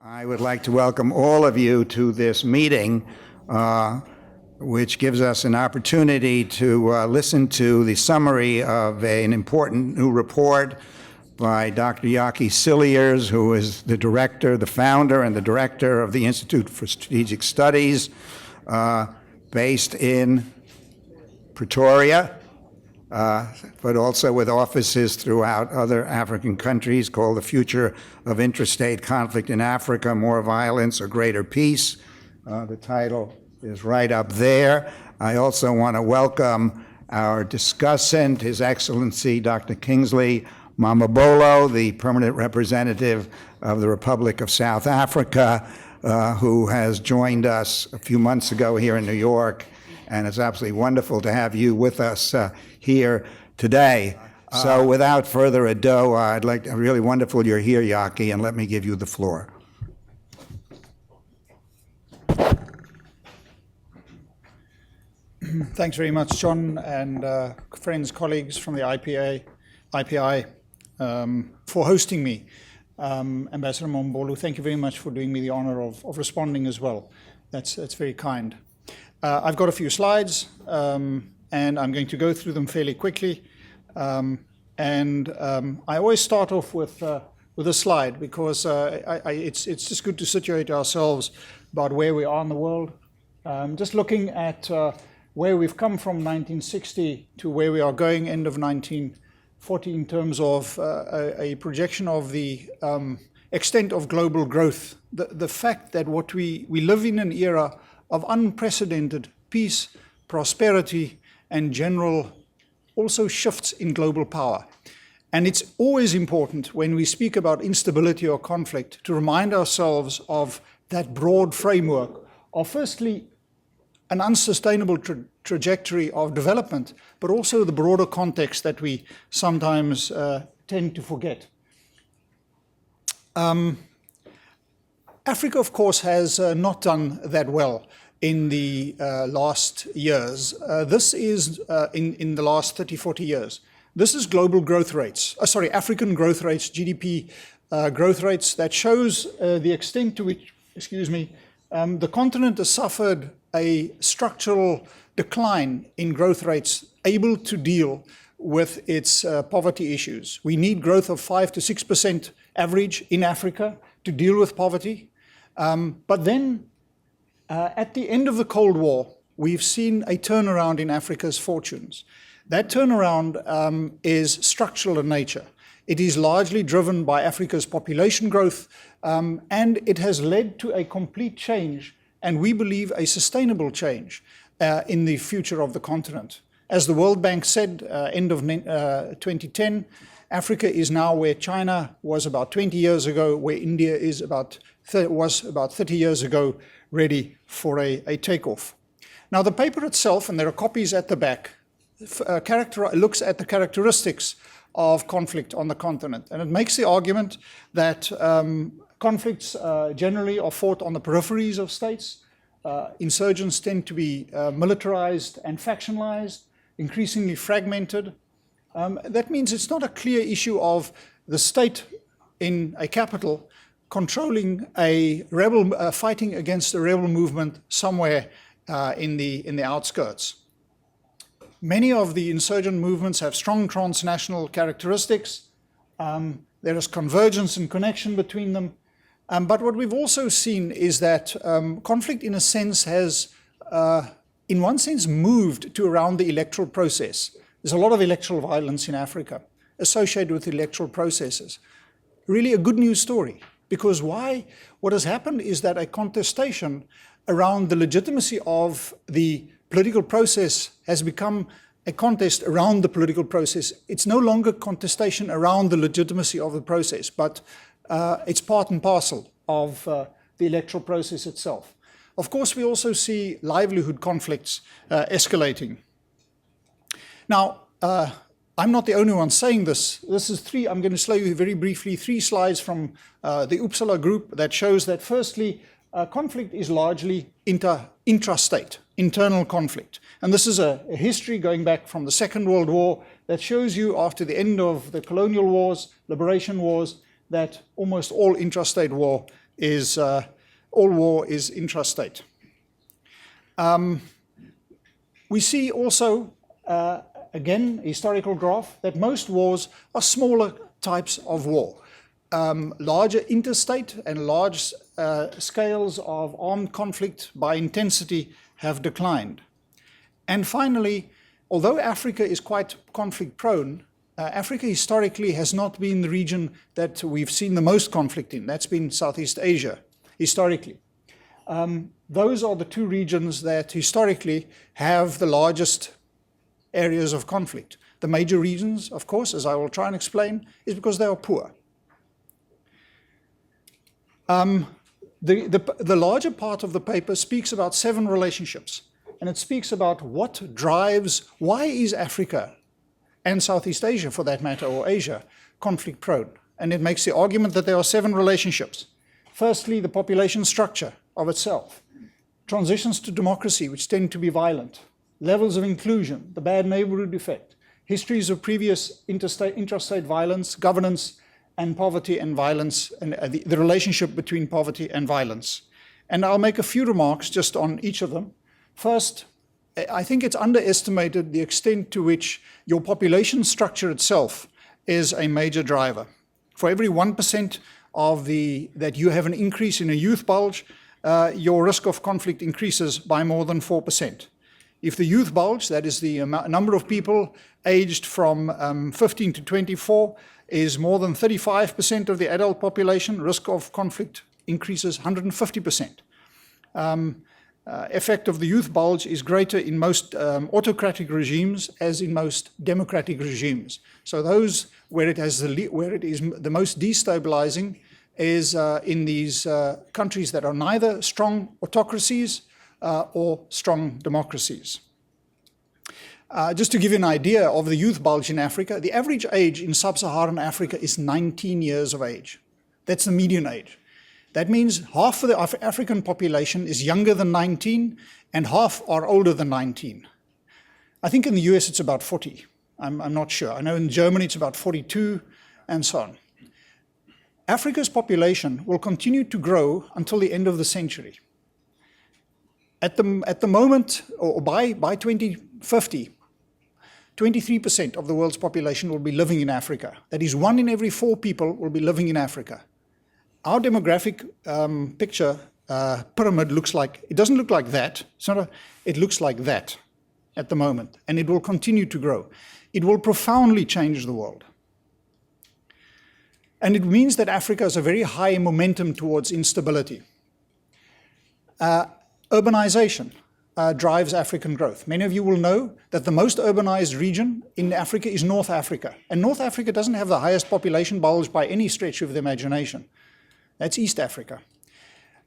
I would like to welcome all of you to this meeting, which gives us an opportunity to listen to the summary of an important new report by Dr. Jakkie Cilliers, who is the director, the founder, and the director of the Institute for Strategic Studies, based in Pretoria, but also with offices throughout other African countries, called The Future of Intrastate Conflict in Africa, More Violence or Greater Peace. The title is right up there. I also want to welcome our discussant, His Excellency Dr. Kingsley Mamabolo, the permanent representative of the Republic of South Africa, who has joined us a few months ago here in New York. And it's absolutely wonderful to have you with us here today. So without further ado, really wonderful you're here, Jakkie, and let me give you the floor. Thanks very much, John, and friends, colleagues from the IPI for hosting me. Ambassador Mamabolo, thank you very much for doing me the honor of responding as well. That's very kind. I've got a few slides, and I'm going to go through them fairly quickly. I always start off with a slide because it's just good to situate ourselves about where we are in the world. Just looking at where we've come from 1960 to where we are going end of 1940 in terms of a projection of the extent of global growth. The fact that what we live in an era of unprecedented peace, prosperity, and general also shifts in global power. And it's always important when we speak about instability or conflict to remind ourselves of that broad framework of firstly an unsustainable trajectory of development, but also the broader context that we sometimes tend to forget. Africa, of course, has not done that well in the last years. This is in the last 30, 40 years. This is global growth rates, African growth rates, GDP growth rates that shows the extent to which, the continent has suffered a structural decline in growth rates, able to deal with its poverty issues. We need growth of 5 to 6% average in Africa to deal with poverty. But then, at the end of the Cold War, we've seen a turnaround in Africa's fortunes. That turnaround is structural in nature. It is largely driven by Africa's population growth, and it has led to a complete change, and we believe a sustainable change in the future of the continent. As the World Bank said, end of 2010, Africa is now where China was about 20 years ago, where India is was about 30 years ago, ready for a takeoff. Now, the paper itself, and there are copies at the back, looks at the characteristics of conflict on the continent. And it makes the argument that conflicts generally are fought on the peripheries of states. Insurgents tend to be militarized and factionalized, increasingly fragmented. That means it's not a clear issue of the state in a capital controlling a rebel, fighting against a rebel movement somewhere in the outskirts. Many of the insurgent movements have strong transnational characteristics. There is convergence and connection between them. But what we've also seen is that conflict, in a sense, has, in one sense, moved to around the electoral process. There's a lot of electoral violence in Africa associated with electoral processes. Really a good news story. Because why? What has happened is that a contestation around the legitimacy of the political process has become a contest around the political process. It's no longer contestation around the legitimacy of the process, but it's part and parcel of the electoral process itself. Of course, we also see livelihood conflicts escalating. Now, I'm not the only one saying this. I'm going to show you very briefly 3 slides from the Uppsala group that shows that firstly, conflict is largely intrastate, internal conflict. And this is a history going back from the Second World War that shows you after the end of the colonial wars, liberation wars, that almost all intrastate war is intrastate. We see also, again, historical graph, that most wars are smaller types of war. Larger interstate and large scales of armed conflict by intensity have declined. And finally, although Africa is quite conflict prone, Africa historically has not been the region that we've seen the most conflict in. That's been Southeast Asia, historically. Those are the two regions that historically have the largest areas of conflict. The major reasons, of course, as I will try and explain, is because they are poor. The larger part of the paper speaks about 7 relationships, and it speaks about what drives, why is Africa, and Southeast Asia for that matter, or Asia, conflict prone. And it makes the argument that there are 7 relationships. Firstly, the population structure of itself, transitions to democracy, which tend to be violent, levels of inclusion, the bad neighborhood effect, histories of previous intrastate violence, governance, and poverty and violence, and the relationship between poverty and violence. And I'll make a few remarks just on each of them. First, I think it's underestimated the extent to which your population structure itself is a major driver. For every 1% that you have an increase in a youth bulge, your risk of conflict increases by more than 4%. If the youth bulge, that is the number of people aged from 15 to 24, is more than 35% of the adult population, risk of conflict increases 150%. Effect of the youth bulge is greater in most autocratic regimes as in most democratic regimes. So those where it is the most destabilizing is in these countries that are neither strong autocracies or strong democracies. Just to give you an idea of the youth bulge in Africa, the average age in sub-Saharan Africa is 19 years of age. That's the median age. That means half of the African population is younger than 19 and half are older than 19. I think in the US it's about 40. I'm not sure. I know in Germany it's about 42 and so on. Africa's population will continue to grow until the end of the century. At the moment, or by 2050, 23% of the world's population will be living in Africa. That is, 1 in every 4 people will be living in Africa. Our demographic picture pyramid looks like, it doesn't look like that, it looks like that at the moment, and it will continue to grow. It will profoundly change the world. And it means that Africa has a very high momentum towards instability. Urbanization drives African growth. Many of you will know that the most urbanized region in Africa is North Africa. And North Africa doesn't have the highest population bulge by any stretch of the imagination. That's East Africa.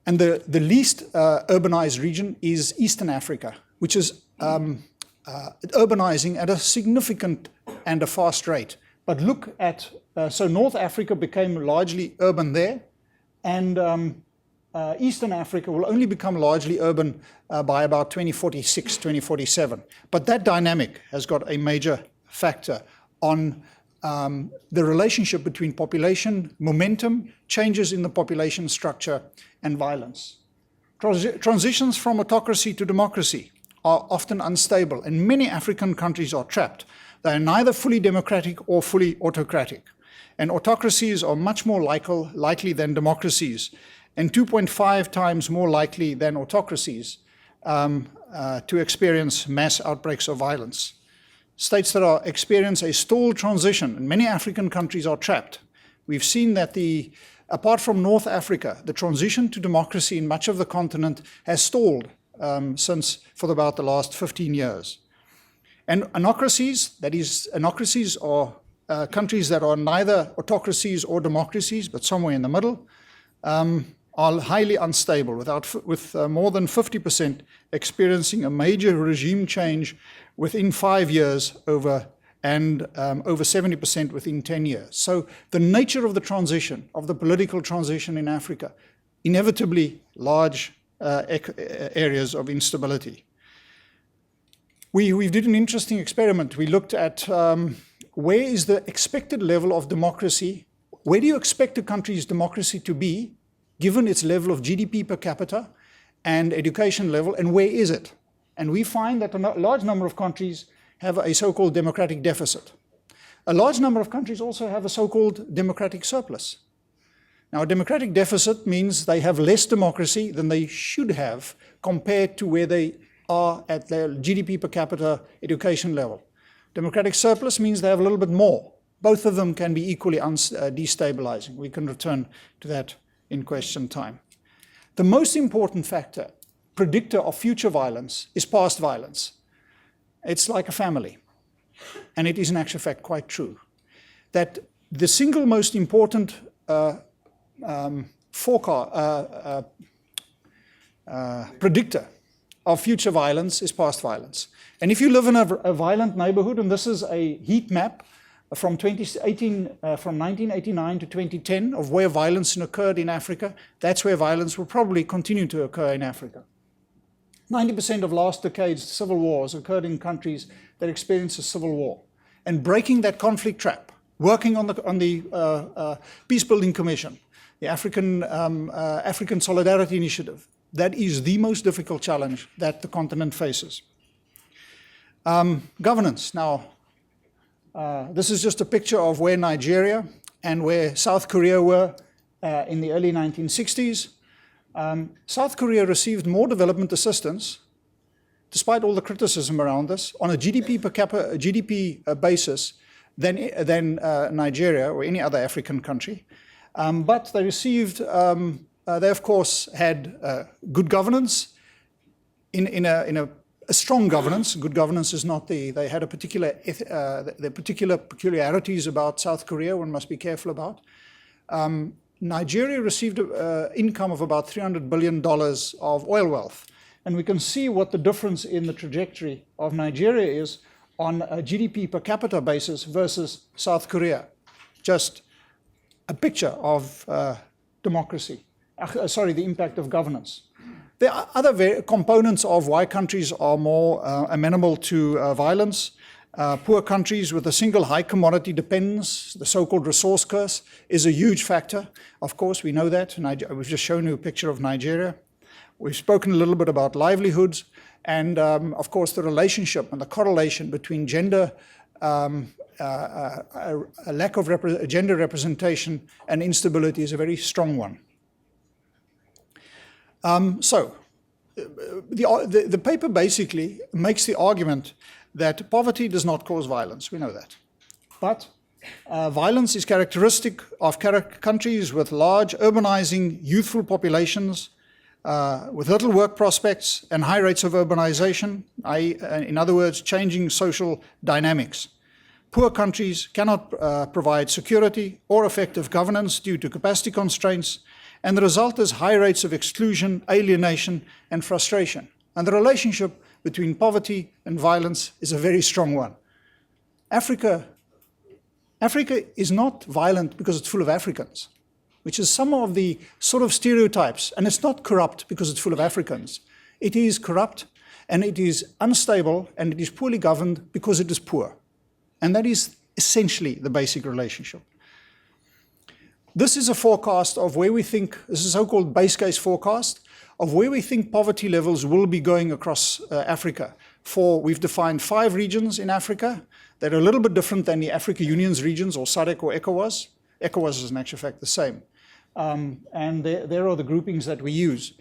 And the least urbanized region is Eastern Africa, which is urbanizing at a significant and a fast rate. But look at, so North Africa became largely urban there, and Eastern Africa will only become largely urban by about 2046, 2047. But that dynamic has got a major factor on the relationship between population momentum, changes in the population structure, and violence. Transitions from autocracy to democracy are often unstable, and many African countries are trapped. They are neither fully democratic or fully autocratic. And autocracies are much more likely than democracies, and 2.5 times more likely than autocracies to experience mass outbreaks of violence. States that experience a stalled transition, and many African countries are trapped. We've seen that apart from North Africa, the transition to democracy in much of the continent has stalled for about the last 15 years. And anocracies, that is, anocracies are countries that are neither autocracies or democracies, but somewhere in the middle, are highly unstable, with more than 50% experiencing a major regime change within 5 years over 70% within 10 years. So the nature of the transition, of the political transition in Africa, inevitably large areas of instability. We did an interesting experiment. We looked at where is the expected level of democracy, where do you expect a country's democracy to be given its level of GDP per capita and education level, and where is it? And we find that a large number of countries have a so-called democratic deficit. A large number of countries also have a so-called democratic surplus. Now, a democratic deficit means they have less democracy than they should have compared to where they are at their GDP per capita education level. Democratic surplus means they have a little bit more. Both of them can be equally destabilizing. We can return to that in question time. The most important factor, predictor of future violence, is past violence. It's like a family. And it is in actual fact quite true. That the single most important predictor of future violence is past violence. And if you live in a violent neighborhood, and this is a heat map from 1989 to 2010 of where violence occurred in Africa, that's where violence will probably continue to occur in Africa. 90% of last decade's civil wars occurred in countries that experienced a civil war. And breaking that conflict trap, working on the Peace Building Commission, the African Solidarity Initiative, that is the most difficult challenge that the continent faces. Governance. Now, this is just a picture of where Nigeria and where South Korea were in the early 1960s. South Korea received more development assistance, despite all the criticism around this, on a GDP per capita basis than Nigeria or any other African country. But they received, they of course had good governance in a strong governance. Good governance is not they had a particular, the particular peculiarities about South Korea one must be careful about. Nigeria received an income of about $300 billion of oil wealth. And we can see what the difference in the trajectory of Nigeria is on a GDP per capita basis versus South Korea. Just a picture of democracy, the impact of governance. There are other components of why countries are more amenable to violence. Poor countries with a single high commodity dependence, the so-called resource curse, is a huge factor. Of course, we know that. We've just shown you a picture of Nigeria. We've spoken a little bit about livelihoods, and of course, the relationship and the correlation between gender, a lack of gender representation and instability is a very strong one. The paper basically makes the argument that poverty does not cause violence. We know that. But violence is characteristic of countries with large urbanizing youthful populations, with little work prospects and high rates of urbanization, in other words, changing social dynamics. Poor countries cannot provide security or effective governance due to capacity constraints, and the result is high rates of exclusion, alienation, and frustration. And the relationship between poverty and violence is a very strong one. Africa is not violent because it's full of Africans, which is some of the sort of stereotypes. And it's not corrupt because it's full of Africans. It is corrupt, and it is unstable, and it is poorly governed because it is poor. And that is essentially the basic relationship. This is a forecast of where we think, this is a so-called base case forecast, of where we think poverty levels will be going across Africa. We've defined 5 regions in Africa that are a little bit different than the Africa Union's regions or SADC or ECOWAS. ECOWAS is in actual fact the same. And there are the groupings that we use.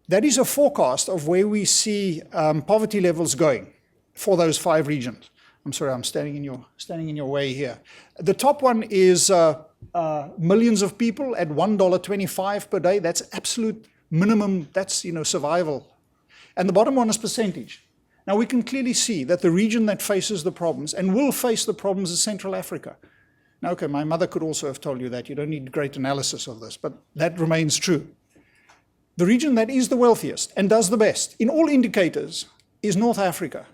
That is a forecast of where we see poverty levels going for those 5 regions. I'm sorry, I'm standing in your way here. The top one is millions of people at $1.25 per day. That's absolute minimum, that's survival. And the bottom one is percentage. Now we can clearly see that the region that faces the problems and will face the problems is Central Africa. Now, okay, my mother could also have told you that. You don't need great analysis of this, but that remains true. The region that is the wealthiest and does the best in all indicators is North Africa.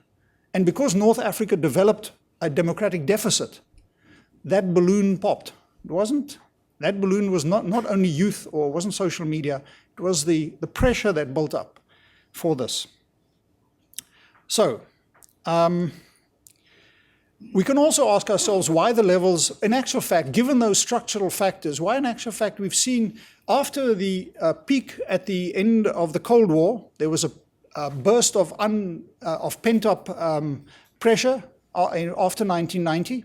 And because North Africa developed a democratic deficit, that balloon popped. That balloon was not only youth or wasn't social media, it was the pressure that built up for this. So, We can also ask ourselves why the levels, in actual fact, given those structural factors, why in actual fact we've seen after the peak at the end of the Cold War, there was a burst of pent-up pressure after 1990.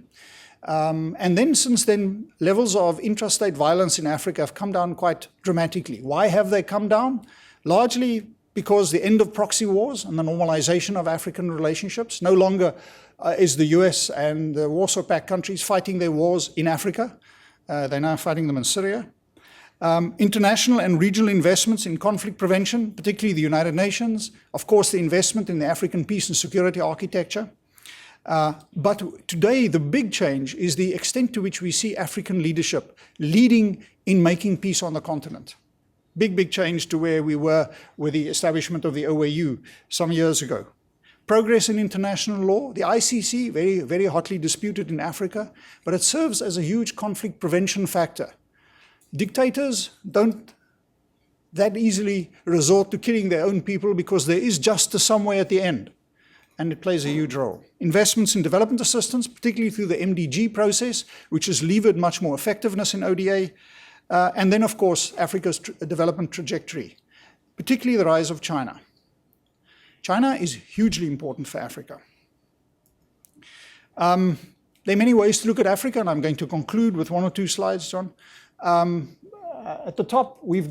And then since then, levels of intrastate violence in Africa have come down quite dramatically. Why have they come down? Largely because the end of proxy wars and the normalization of African relationships. No longer is the US and the Warsaw Pact countries fighting their wars in Africa. They're now fighting them in Syria. International and regional investments in conflict prevention, particularly the United Nations. Of course, the investment in the African peace and security architecture. But today, the big change is the extent to which we see African leadership leading in making peace on the continent. Big change to where we were with the establishment of the OAU some years ago. Progress in international law, the ICC, very hotly disputed in Africa, but it serves as a huge conflict prevention factor. Dictators don't that easily resort to killing their own people because there is justice somewhere at the end, and it plays a huge role. Investments in development assistance, particularly through the MDG process, which has levered much more effectiveness in ODA, and then, of course, Africa's development trajectory, particularly the rise of China. China is hugely important for Africa. There are many ways to look at Africa, and I'm going to conclude with one or two slides, John. At the top, we've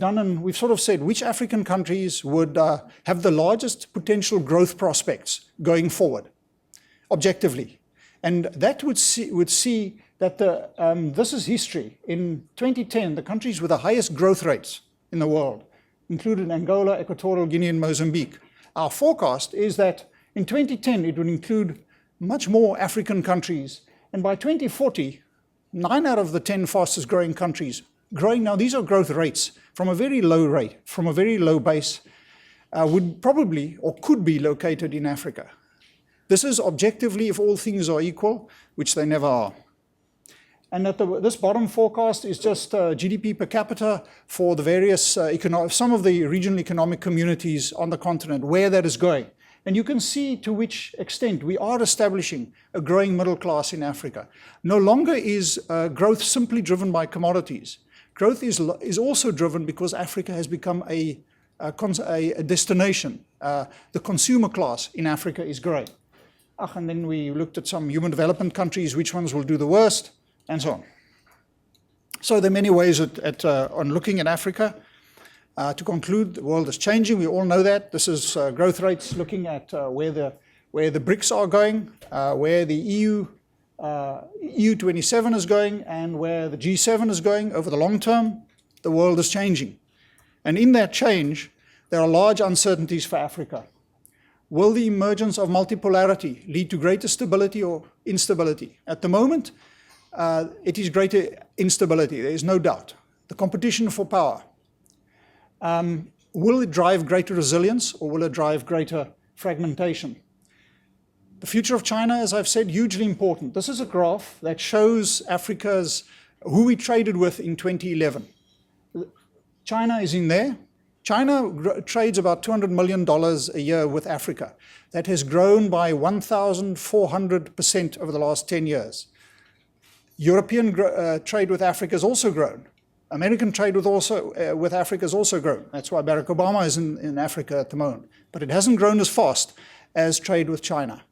sort of said which African countries would have the largest potential growth prospects going forward, objectively. And that would see that this is history. In 2010, the countries with the highest growth rates in the world included Angola, Equatorial Guinea, and Mozambique. Our forecast is that in 2010, it would include much more African countries. And by 2040, 9 out of the 10 fastest growing countries growing. Now, these are growth rates from a very low rate, from a very low base, would probably or could be located in Africa. This is objectively, if all things are equal, which they never are. And this bottom forecast is just GDP per capita for the various some of the regional economic communities on the continent, where that is going. And you can see to which extent we are establishing a growing middle class in Africa. No longer is growth simply driven by commodities. Growth is also driven because Africa has become a destination. The consumer class in Africa is growing. And then we looked at some human development countries, which ones will do the worst, and so on. So there are many ways on looking at Africa. To conclude, the world is changing. We all know that. This is growth rates looking at where the BRICS are going, where the EU 27 is going, and where the G7 is going over the long term. The world is changing. And in that change, there are large uncertainties for Africa. Will the emergence of multipolarity lead to greater stability or instability? At the moment, it is greater instability, there is no doubt. The competition for power. Will it drive greater resilience, or will it drive greater fragmentation? The future of China, as I've said, hugely important. This is a graph that shows who we traded with in 2011. China is in there. China trades about $200 million a year with Africa. That has grown by 1,400% over the last 10 years. European trade with Africa has also grown. American trade with Africa has also grown. That's why Barack Obama is in Africa at the moment. But it hasn't grown as fast as trade with China.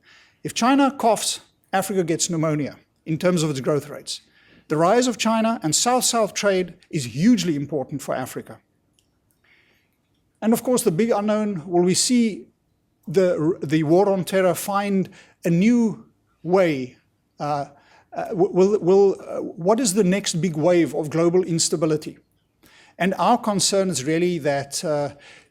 If China coughs, Africa gets pneumonia in terms of its growth rates. The rise of China and South-South trade is hugely important for Africa. And of course, the big unknown, will we see the war on terror find a new way? What is the next big wave of global instability? And our concern is really that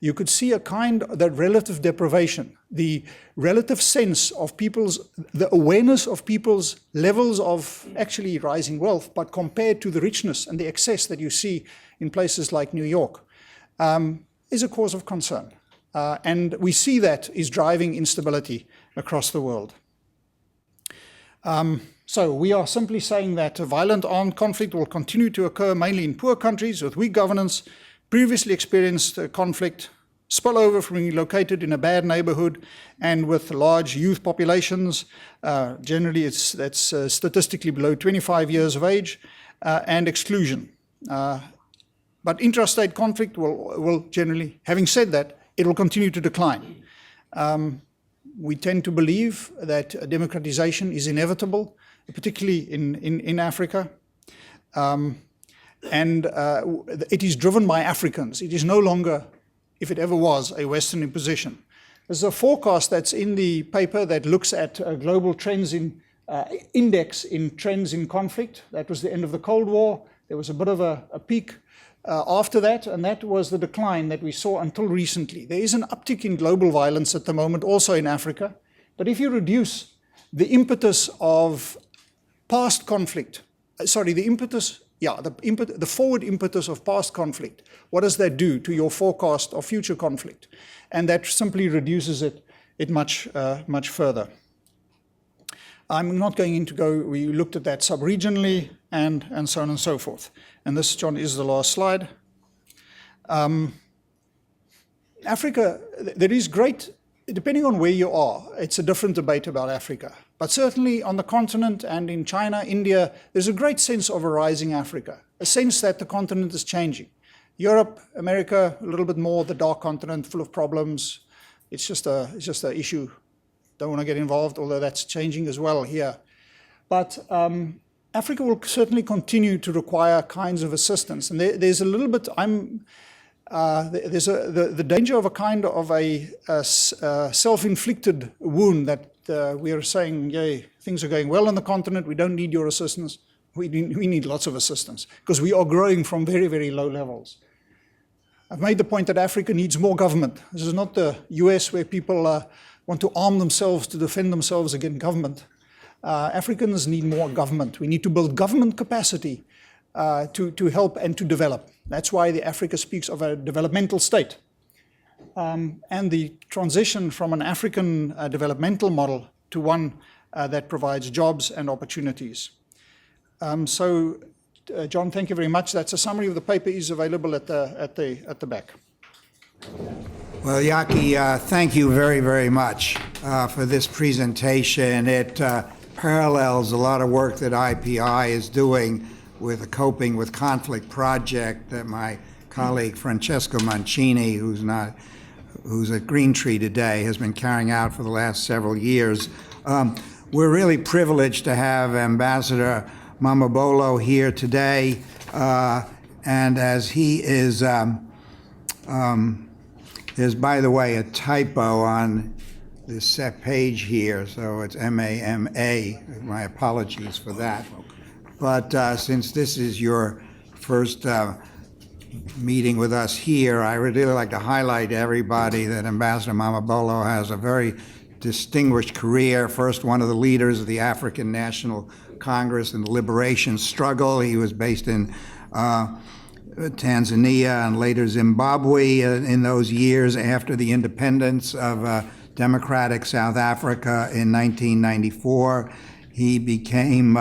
you could see that relative deprivation, the relative sense of the awareness of people's levels of actually rising wealth, but compared to the richness and the excess that you see in places like New York, is a cause of concern. And we see that is driving instability across the world. So we are simply saying that a violent armed conflict will continue to occur mainly in poor countries with weak governance, previously experienced conflict, spillover from being located in a bad neighborhood and with large youth populations. Generally, that's statistically below 25 years of age, and exclusion. But intrastate conflict will generally, having said that, it will continue to decline. We tend to believe that democratization is inevitable, particularly in Africa. And it is driven by Africans. It is no longer, if it ever was, a Western imposition. There's a forecast that's in the paper that looks at global trends in index in trends in conflict. That was the end of the Cold War. There was a bit of a peak after that, and that was the decline that we saw until recently. There is an uptick in global violence at the moment, also in Africa. But if you reduce the impetus of past conflict, the forward impetus of past conflict, what does that do to your forecast of future conflict? And that simply reduces it much further. I'm not going we looked at that sub-regionally and so on and so forth. And this, John, is the last slide. Africa, there is great, depending on where you are, it's a different debate about Africa. But certainly on the continent and in China, India, there's a great sense of a rising Africa, a sense that the continent is changing. Europe, America, a little bit more the dark continent, full of problems. It's just an issue. Don't want to get involved, although that's changing as well here. But Africa will certainly continue to require kinds of assistance. And there's a little bit, there's the danger of a kind of a self-inflicted wound that we are saying, yay, things are going well on the continent, we don't need your assistance. We need lots of assistance because we are growing from very, very low levels. I've made the point that Africa needs more government. This is not the US where people want to arm themselves to defend themselves against government. Africans need more government. We need to build government capacity to help and to develop. That's why the Africa speaks of a developmental state. And the transition from an African developmental model to one that provides jobs and opportunities. John, thank you very much. That's a summary of the paper is available at the back. Well, Jakkie, thank you very, very much for this presentation. It parallels a lot of work that IPI is doing with the Coping with Conflict project that my colleague Francesco Mancini, who's at Green Tree today, has been carrying out for the last several years. We're really privileged to have Ambassador Mamabolo here today, and as he is, there's, by the way, a typo on this set page here, so it's M-A-M-A. My apologies for that. But since this is your first meeting with us here, I would really like to highlight to everybody that Ambassador Mamabolo has a very distinguished career. First, one of the leaders of the African National Congress in the liberation struggle. He was based in Tanzania and later Zimbabwe in those years after the independence of democratic South Africa in 1994. He became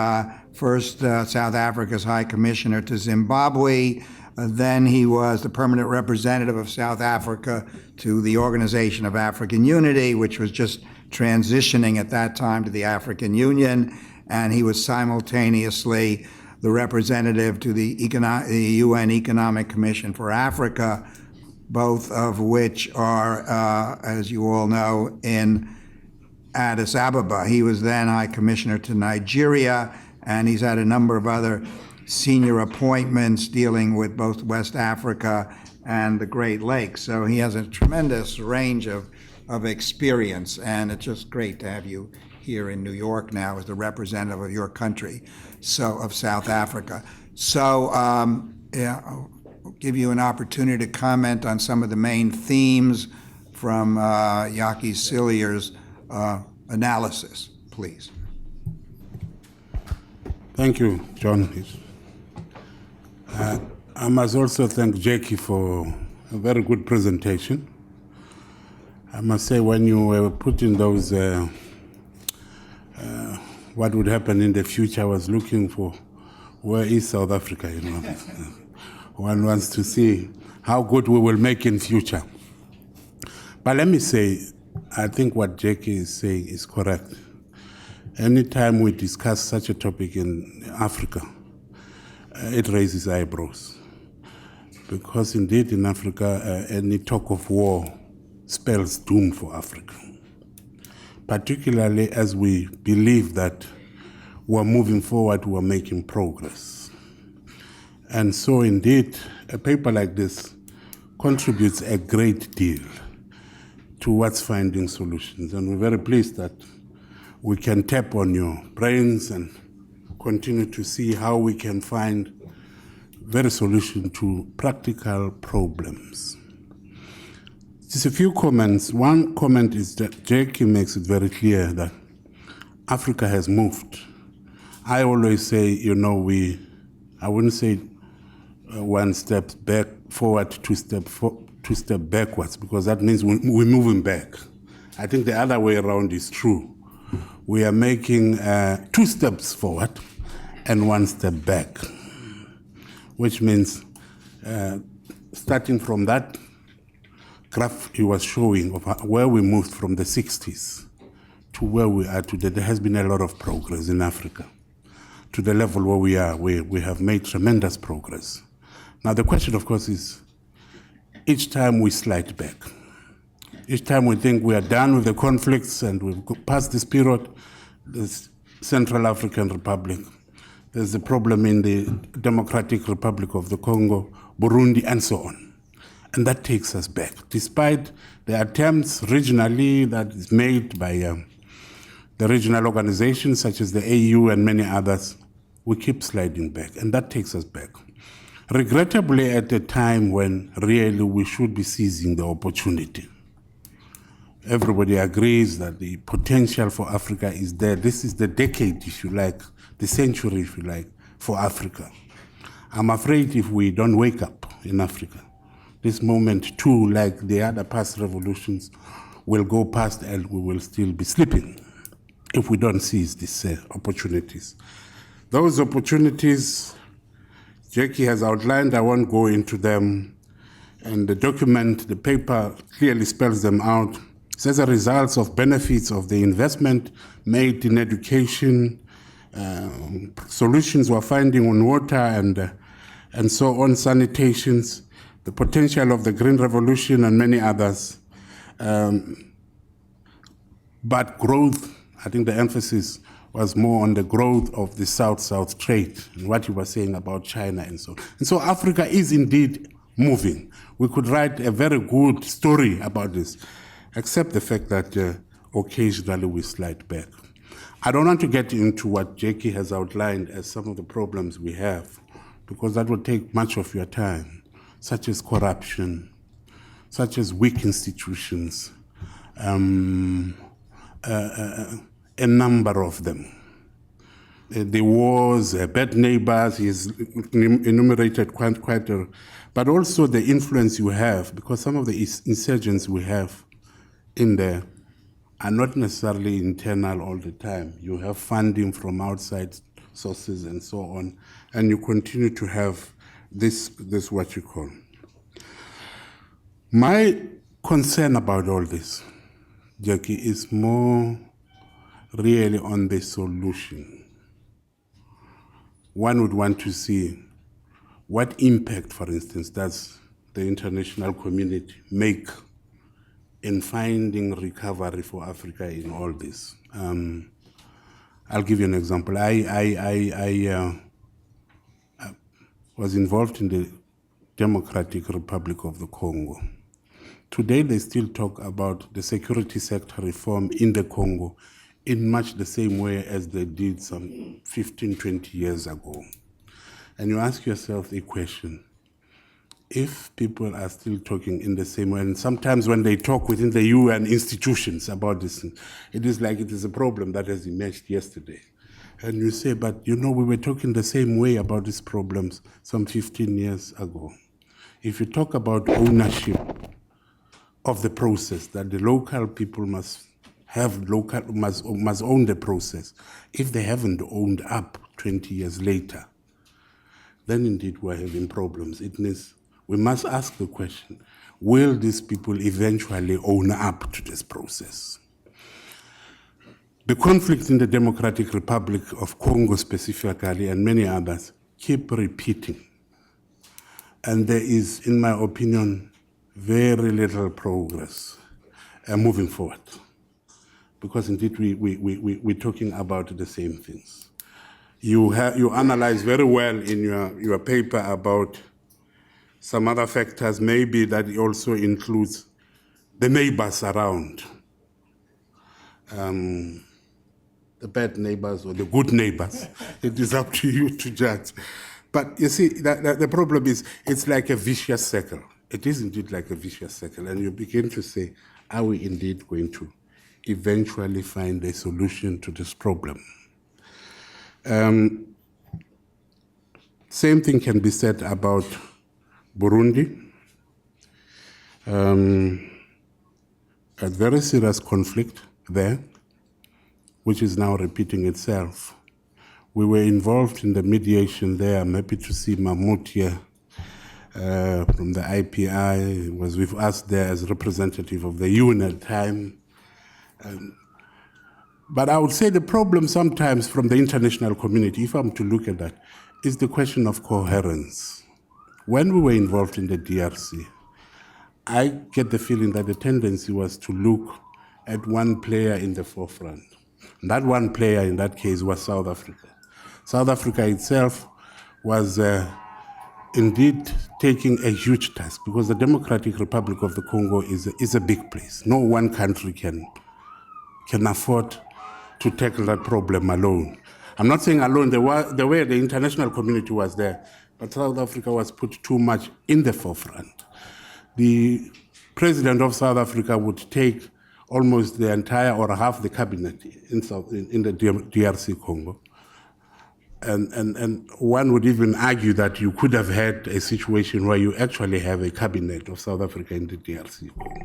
first South Africa's High Commissioner to Zimbabwe. Then he was the permanent representative of South Africa to the Organization of African Unity, which was just transitioning at that time to the African Union. And he was simultaneously the representative to the UN Economic Commission for Africa, both of which are, as you all know, in Addis Ababa. He was then High Commissioner to Nigeria, and he's had a number of other senior appointments dealing with both West Africa and the Great Lakes. So he has a tremendous range of experience, and it's just great to have you here in New York now as the representative of your country, of South Africa. So I'll give you an opportunity to comment on some of the main themes from Jakkie Cilliers' analysis, please. Thank you, John. I must also thank Jakkie for a very good presentation. I must say, when you were putting those what would happen in the future, I was looking for where is South Africa, One wants to see how good we will make in future. But let me say, I think what Jakkie is saying is correct. Anytime we discuss such a topic in Africa, it raises eyebrows. Because indeed in Africa, any talk of war spells doom for Africa. Particularly as we believe that we're moving forward, we're making progress. And so indeed, a paper like this contributes a great deal towards finding solutions. And we're very pleased that we can tap on your brains and continue to see how we can find very solution to practical problems. Just a few comments. One comment is that Jakkie makes it very clear that Africa has moved. I always say, I wouldn't say one step back forward, two step backwards, because that means we're moving back. I think the other way around is true. We are making 2 steps forward and 1 step back, which means starting from that graph he was showing of where we moved from the 60s to where we are today, there has been a lot of progress in Africa. To the level where we are, we have made tremendous progress. Now the question, of course, is each time we slide back, each time we think we are done with the conflicts and we've passed this period, there's Central African Republic, there's a problem in the Democratic Republic of the Congo, Burundi, and so on. And that takes us back. Despite the attempts regionally that is made by the regional organizations such as the AU and many others, we keep sliding back, and that takes us back. Regrettably, at a time when really we should be seizing the opportunity. Everybody agrees that the potential for Africa is there. This is the decade, if you like, the century, if you like, for Africa. I'm afraid if we don't wake up in Africa, this moment too, like the other past revolutions, will go past and we will still be sleeping if we don't seize these opportunities. Those opportunities Jakkie has outlined, I won't go into them, and the document, the paper clearly spells them out. It says the results of benefits of the investment made in education, solutions we're finding on water and so on, sanitations, the potential of the Green Revolution and many others. But growth, I think the emphasis was more on the growth of the South-South trade and what you were saying about China and so on. And so Africa is indeed moving. We could write a very good story about this, except the fact that occasionally we slide back. I don't want to get into what Jakkie has outlined as some of the problems we have, because that would take much of your time, such as corruption, such as weak institutions, a number of them. The wars, bad neighbors, he's enumerated quite a, but also the influence you have, because some of the insurgents we have in there are not necessarily internal all the time. You have funding from outside sources and so on, and you continue to have this what you call. My concern about all this, Jakkie, is more really on the solution. One would want to see what impact, for instance, does the international community make in finding recovery for Africa in all this. I'll give you an example. I was involved in the Democratic Republic of the Congo. Today, they still talk about the security sector reform in the Congo in much the same way as they did some 15, 20 years ago. And you ask yourself a question. If people are still talking in the same way, and sometimes when they talk within the UN institutions about this, it is like it is a problem that has emerged yesterday. And you say, but we were talking the same way about these problems some 15 years ago. If you talk about ownership of the process, that the local people must own the process. If they haven't owned up 20 years later, then indeed we're having problems. It means we must ask the question, will these people eventually own up to this process? The conflict in the Democratic Republic of Congo specifically, and many others, keep repeating. And there is, in my opinion, very little progress moving forward. Because indeed we're talking about the same things. You analyze very well in your paper about some other factors, maybe that also includes the neighbors around. The bad neighbors or the good neighbors. It is up to you to judge. But you see, the problem is, it's like a vicious circle. It is indeed like a vicious circle. And you begin to say, are we indeed going to eventually find a solution to this problem? Same thing can be said about Burundi. A very serious conflict there, which is now repeating itself. We were involved in the mediation there. I'm happy to see Mahmoud here from the IPI. He was with us there as representative of the UN at the time. But I would say the problem sometimes from the international community, if I'm to look at that, is the question of coherence. When we were involved in the DRC, I get the feeling that the tendency was to look at one player in the forefront. And that one player in that case was South Africa. South Africa itself was indeed taking a huge task, because the Democratic Republic of the Congo is a big place. No one country can afford to tackle that problem alone. I'm not saying alone, the way the international community was there, but South Africa was put too much in the forefront. The president of South Africa would take almost the entire or half the cabinet in the DRC Congo. And one would even argue that you could have had a situation where you actually have a cabinet of South Africa in the DRC Congo.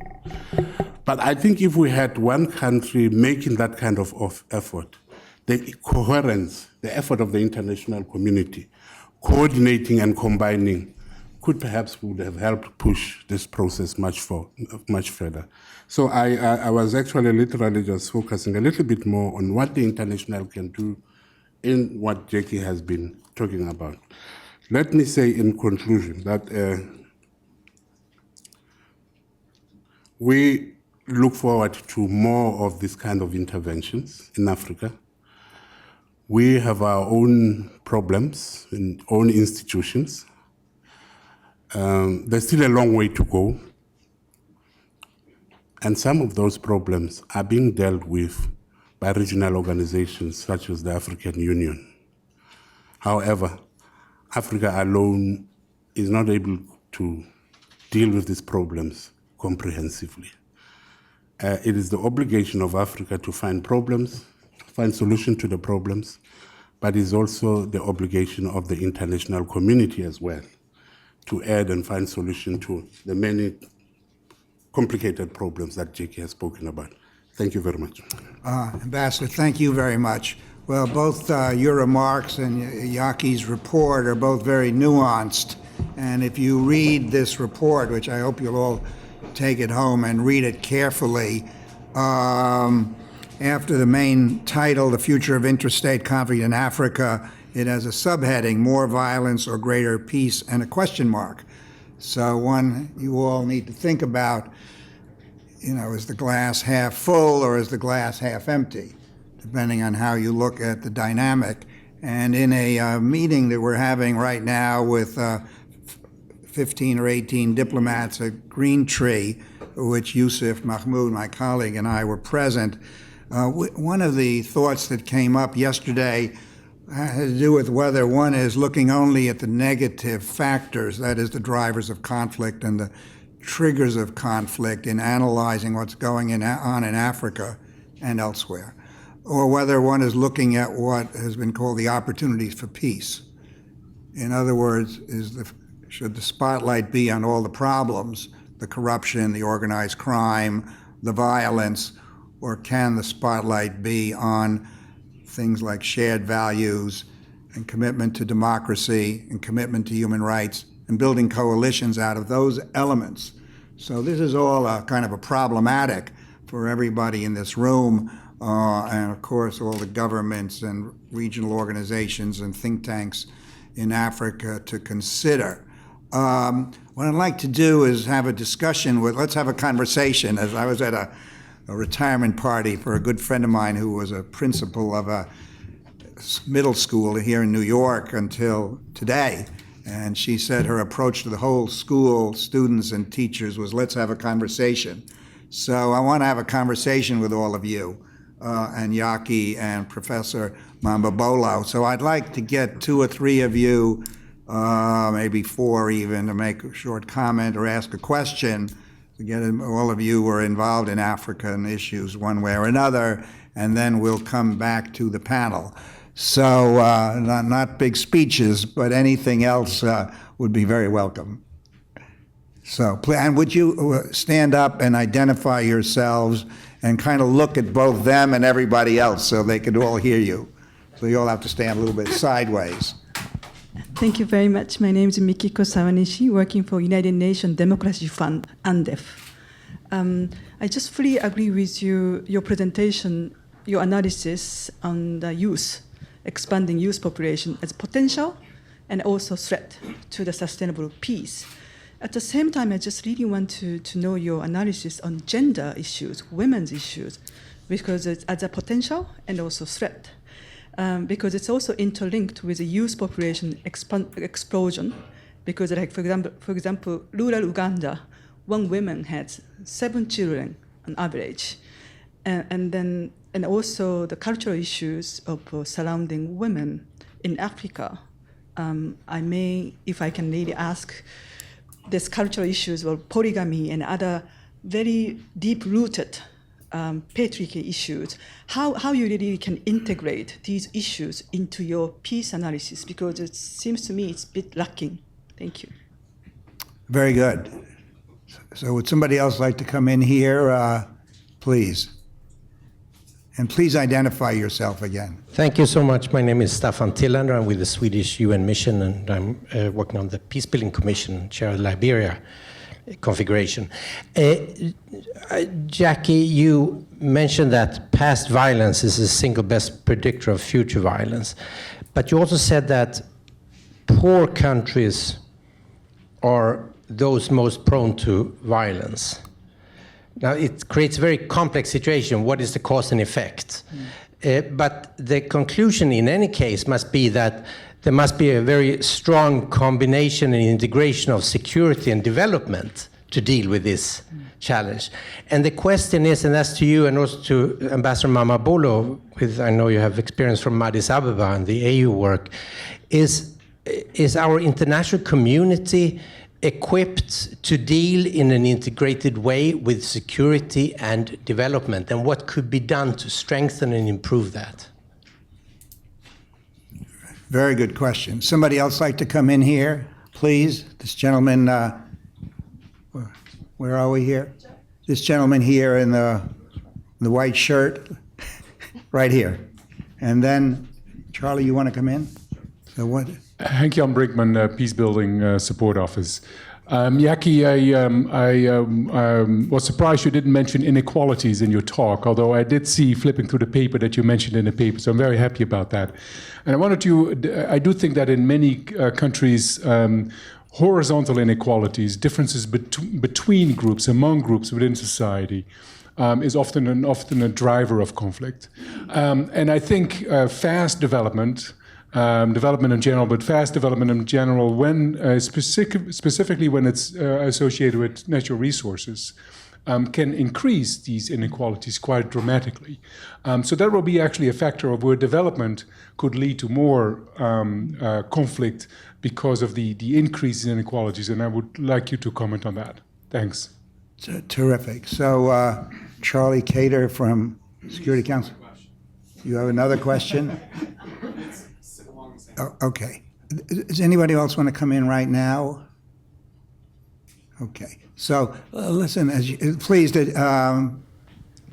But I think if we had one country making that kind of effort, the coherence, the effort of the international community, coordinating and combining, could perhaps would have helped push this process much further. So I was actually literally just focusing a little bit more on what the international can do in what Jakkie has been talking about. Let me say in conclusion that we look forward to more of this kind of interventions in Africa. We have our own problems in own institutions. There's still a long way to go. And some of those problems are being dealt with by regional organizations such as the African Union. However, Africa alone is not able to deal with these problems comprehensively. It is the obligation of Africa to find solutions to the problems, but it's also the obligation of the international community as well to add and find solution to the many complicated problems that Jakkie has spoken about. Thank you very much. Ambassador, thank you very much. Well, both your remarks and Jakkie's report are both very nuanced. And if you read this report, which I hope you'll all take it home and read it carefully, after the main title, The Future of Intrastate Conflict in Africa, it has a subheading, More Violence or Greater Peace, and a question mark. So one you all need to think about, is the glass half full or is the glass half empty, depending on how you look at the dynamic. And in a meeting that we're having right now with 15 or 18 diplomats at Green Tree, which Yusuf Mahmoud, my colleague, and I were present, one of the thoughts that came up yesterday had to do with whether one is looking only at the negative factors, that is the drivers of conflict and the triggers of conflict in analyzing what's going on in Africa and elsewhere, or whether one is looking at what has been called the opportunities for peace. In other words, should the spotlight be on all the problems, the corruption, the organized crime, the violence, or can the spotlight be on things like shared values and commitment to democracy and commitment to human rights and building coalitions out of those elements. So this is all kind of a problematic for everybody in this room, and of course all the governments and regional organizations and think tanks in Africa to consider. What I'd like to do is have a discussion let's have a conversation. As I was at a retirement party for a good friend of mine who was a principal of a middle school here in New York until today. And she said her approach to the whole school, students and teachers, was let's have a conversation. So I want to have a conversation with all of you, and Jakkie and Professor Mambabolo. So I'd like to get 2 or 3 of you, maybe 4 even, to make a short comment or ask a question. To get all of you who are involved in African issues one way or another, and then we'll come back to the panel. So not big speeches, but anything else would be very welcome. So, and would you stand up and identify yourselves and kind of look at both them and everybody else so they could all hear you. So you all have to stand a little bit sideways. Thank you very much. My name is Mikiko Sawanishi, working for United Nations Democracy Fund, UNDEF. I just fully agree with your presentation, your analysis on the youth, expanding youth population as potential and also threat to the sustainable peace. At the same time, I just really want to know your analysis on gender issues, women's issues, because it's as a potential and also threat. Because it's also interlinked with the youth population explosion. Because, like for example, rural Uganda, one woman has 7 children on average, and also the cultural issues of surrounding women in Africa. I may, if I can really ask, these cultural issues of polygamy and other very deep-rooted patriarchy issues, how you really can integrate these issues into your peace analysis, because it seems to me it's a bit lacking. Thank you. Very good. So would somebody else like to come in here, please? And please identify yourself again. Thank you so much. My name is Staffan Tillander. I'm with the Swedish UN mission, and I'm working on the Peace Building Commission, chair of the Liberia configuration. Jakkie, you mentioned that past violence is the single best predictor of future violence, but you also said that poor countries are those most prone to violence. Now, it creates a very complex situation. What is the cause and effect? But the conclusion in any case must be that there must be a very strong combination and integration of security and development to deal with this challenge. And the question is, and that's to you and also to Ambassador Mamabolo, I know you have experience from Addis Ababa and the AU work, is our international community equipped to deal in an integrated way with security and development, and what could be done to strengthen and improve that? Very good question. Somebody else like to come in here, please? This gentleman, where are we here? This gentleman here in the white shirt, right here. And then, Charlie, you want to come in? So what? Henk-Jan Brinkman, Peace Building Support Office. Jakkie, I was surprised you didn't mention inequalities in your talk, although I did see flipping through the paper that you mentioned in the paper, so I'm very happy about that. And I do think that in many countries, horizontal inequalities, differences between groups, among groups within society, is often a driver of conflict. And I think fast development in general, but fast development in general, when specifically when it's associated with natural resources, can increase these inequalities quite dramatically. So that will be actually a factor of where development could lead to more conflict because of the increase in inequalities, and I would like you to comment on that. Thanks. Terrific. So, Charlie Cater from Security Council. You have another question? Oh, okay. Does anybody else want to come in right now? Okay. So listen, please,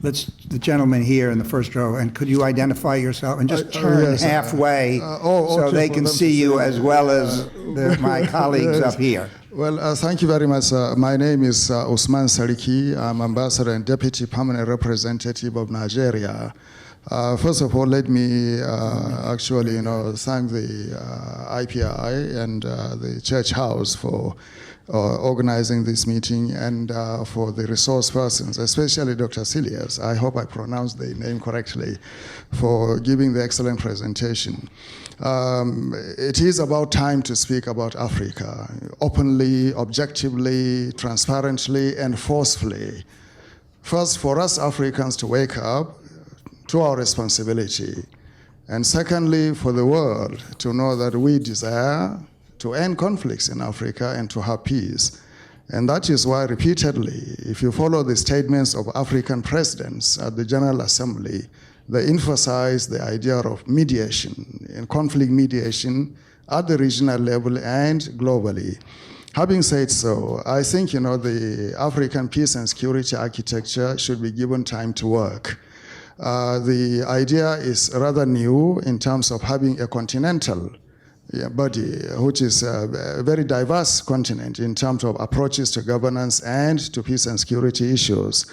the gentleman here in the first row, and could you identify yourself and just turn yes, halfway so okay, they for can them see to you see as me. well as my colleagues up here? Well, thank you very much. My name is Usman Sariki. I'm Ambassador and Deputy Permanent Representative of Nigeria. First of all, let me actually, thank the IPI and the Church House for organizing this meeting, and for the resource persons, especially Dr. Cilliers, I hope I pronounced the name correctly, for giving the excellent presentation. It is about time to speak about Africa openly, objectively, transparently, and forcefully. First, for us Africans to wake up to our responsibility. And secondly, for the world to know that we desire to end conflicts in Africa and to have peace. And that is why repeatedly, if you follow the statements of African presidents at the General Assembly, they emphasize the idea of mediation and conflict mediation at the regional level and globally. Having said so, I think the African peace and security architecture should be given time to work. The idea is rather new in terms of having a continental body, which is a very diverse continent in terms of approaches to governance and to peace and security issues.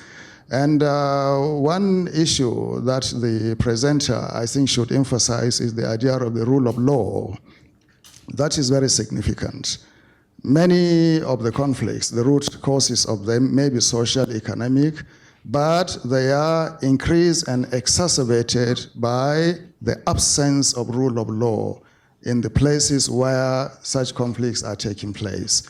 And one issue that the presenter, I think, should emphasize is the idea of the rule of law. That is very significant. Many of the conflicts, the root causes of them may be social, economic, but they are increased and exacerbated by the absence of rule of law in the places where such conflicts are taking place.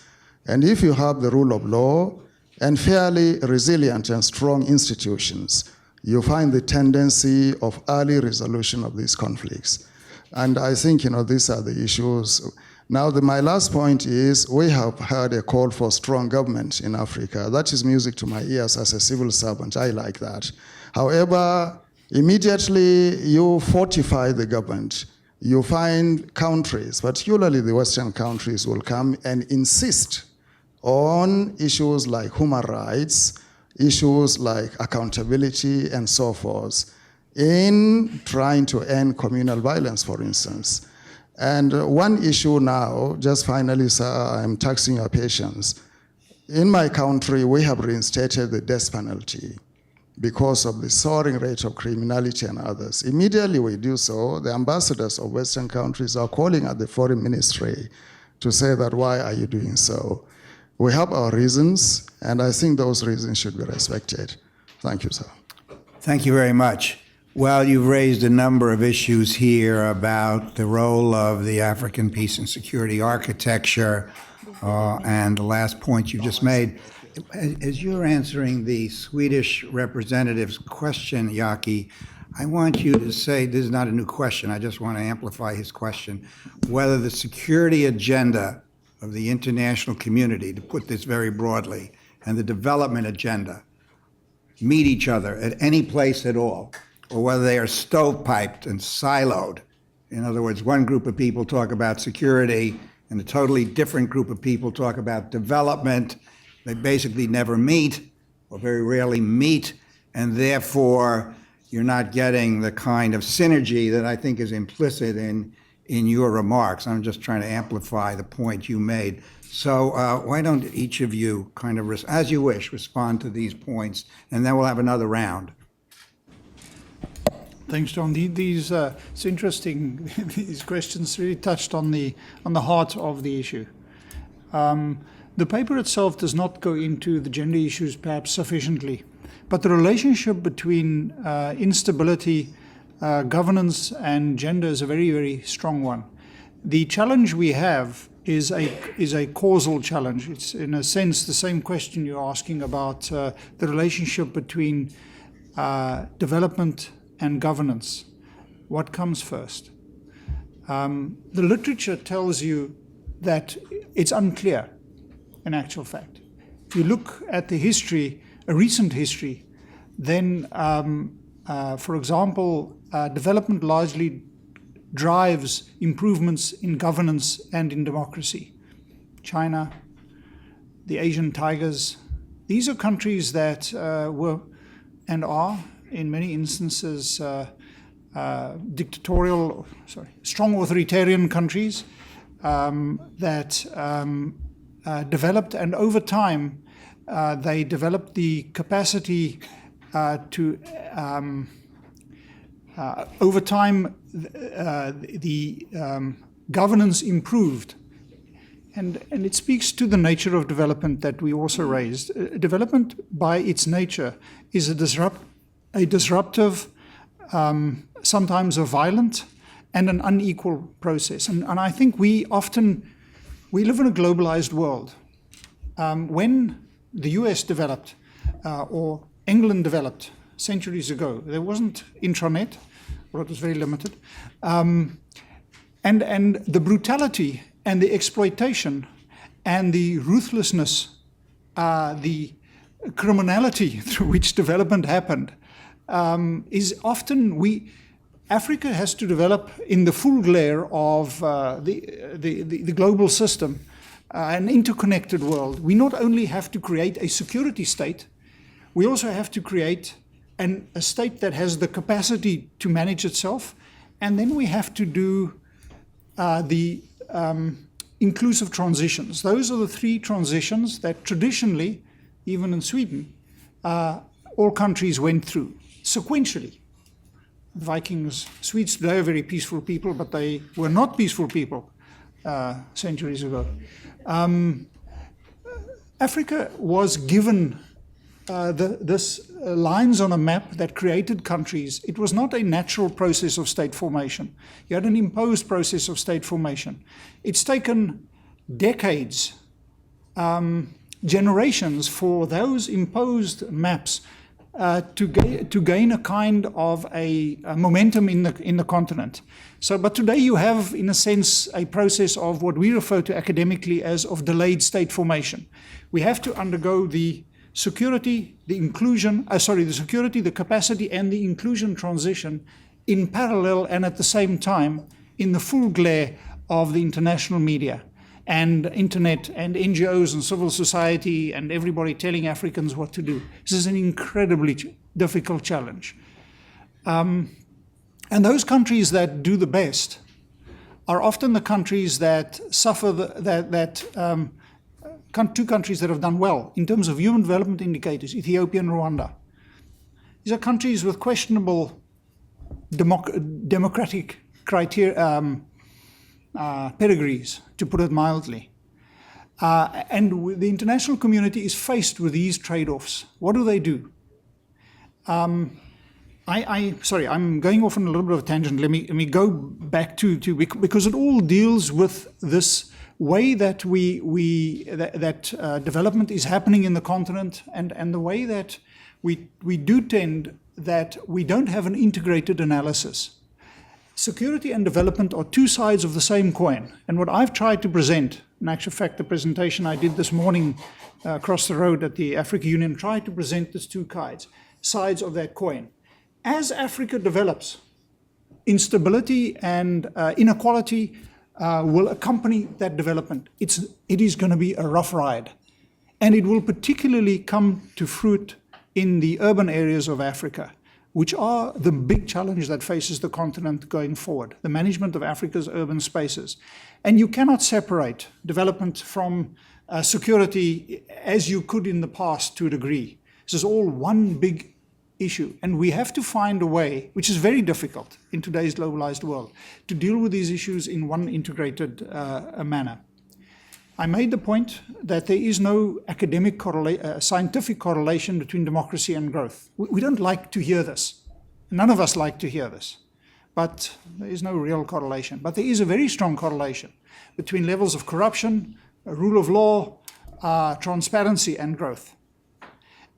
And if you have the rule of law and fairly resilient and strong institutions, you find the tendency of early resolution of these conflicts. And I think, these are the issues. Now, my last point is we have heard a call for strong government in Africa. That is music to my ears as a civil servant. I like that. However, immediately you fortify the government, you find countries, particularly the Western countries, will come and insist on issues like human rights, issues like accountability, and so forth, in trying to end communal violence, for instance. And one issue now, just finally, sir, I'm taxing your patience. In my country, we have reinstated the death penalty because of the soaring rate of criminality and others. Immediately we do so, the ambassadors of Western countries are calling at the foreign ministry to say that, why are you doing so? We have our reasons, and I think those reasons should be respected. Thank you, sir. Thank you very much. Well, you've raised a number of issues here about the role of the African peace and security architecture, and the last point you just made. As you're answering the Swedish representative's question, Jakkie, I want you to say, this is not a new question, I just want to amplify his question, whether the security agenda of the international community, to put this very broadly, and the development agenda meet each other at any place at all, or whether they are stovepiped and siloed. In other words, one group of people talk about security and a totally different group of people talk about development. They basically never meet, or very rarely meet, and therefore you're not getting the kind of synergy that I think is implicit in your remarks. I'm just trying to amplify the point you made. So why don't each of you kind of, as you wish, respond to these points, and then we'll have another round. Thanks, John. It's interesting. These questions really touched on the heart of the issue. The paper itself does not go into the gender issues perhaps sufficiently, but the relationship between instability, governance, and gender is a very, very strong one. The challenge we have is a causal challenge. It's in a sense the same question you're asking about the relationship between development and governance. What comes first? The literature tells you that it's unclear, in actual fact. If you look at the history, a recent history, then, for example, development largely drives improvements in governance and in democracy. China, the Asian tigers, these are countries that were and are, in many instances, strong authoritarian countries that developed, and over time, they developed the capacity over time, the governance improved. And it speaks to the nature of development that we also raised. Development, by its nature, is a disruptive, sometimes a violent, and an unequal process. And I think we live in a globalized world. When the US developed, or England developed centuries ago, there wasn't intranet, or it was very limited. And the brutality and the exploitation and the ruthlessness, the criminality through which development happened, is often Africa has to develop in the full glare of the global system, an interconnected world. We not only have to create a security state, we also have to create a state that has the capacity to manage itself, and then we have to do the inclusive transitions. Those are the three transitions that traditionally, even in Sweden, all countries went through sequentially. Vikings, Swedes today are very peaceful people, but they were not peaceful people centuries ago. Africa was given this lines on a map that created countries. It was not a natural process of state formation. You had an imposed process of state formation. It's taken decades, generations for those imposed maps to gain a kind of a momentum in the continent. But today you have, in a sense, a process of what we refer to academically as of delayed state formation. We have to undergo the security, the capacity, and the inclusion transition in parallel and at the same time in the full glare of the international media and internet and NGOs and civil society and everybody telling Africans what to do. This is an incredibly difficult challenge. And those countries that do the best are often the countries that suffer, two countries that have done well in terms of human development indicators, Ethiopia and Rwanda. These are countries with questionable democratic criteria, pedigrees, to put it mildly. And the international community is faced with these trade-offs. What do? Sorry, I'm going off on a little bit of a tangent. Let me go back to because it all deals with this way that development is happening in the continent, and the way that we do tend that we don't have an integrated analysis. Security and development are two sides of the same coin. And what I've tried to present, in actual fact, the presentation I did this morning across the road at the Africa Union, tried to present these two sides of that coin. As Africa develops, instability and inequality will accompany that development. It is going to be a rough ride. And it will particularly come to fruit in the urban areas of Africa, which are the big challenge that faces the continent going forward, the management of Africa's urban spaces. And you cannot separate development from security as you could in the past to a degree. This is all one big issue. And we have to find a way, which is very difficult in today's globalized world, to deal with these issues in one integrated manner. I made the point that there is no academic scientific correlation between democracy and growth. We don't like to hear this. None of us like to hear this. But there is no real correlation. But there is a very strong correlation between levels of corruption, rule of law, transparency, and growth.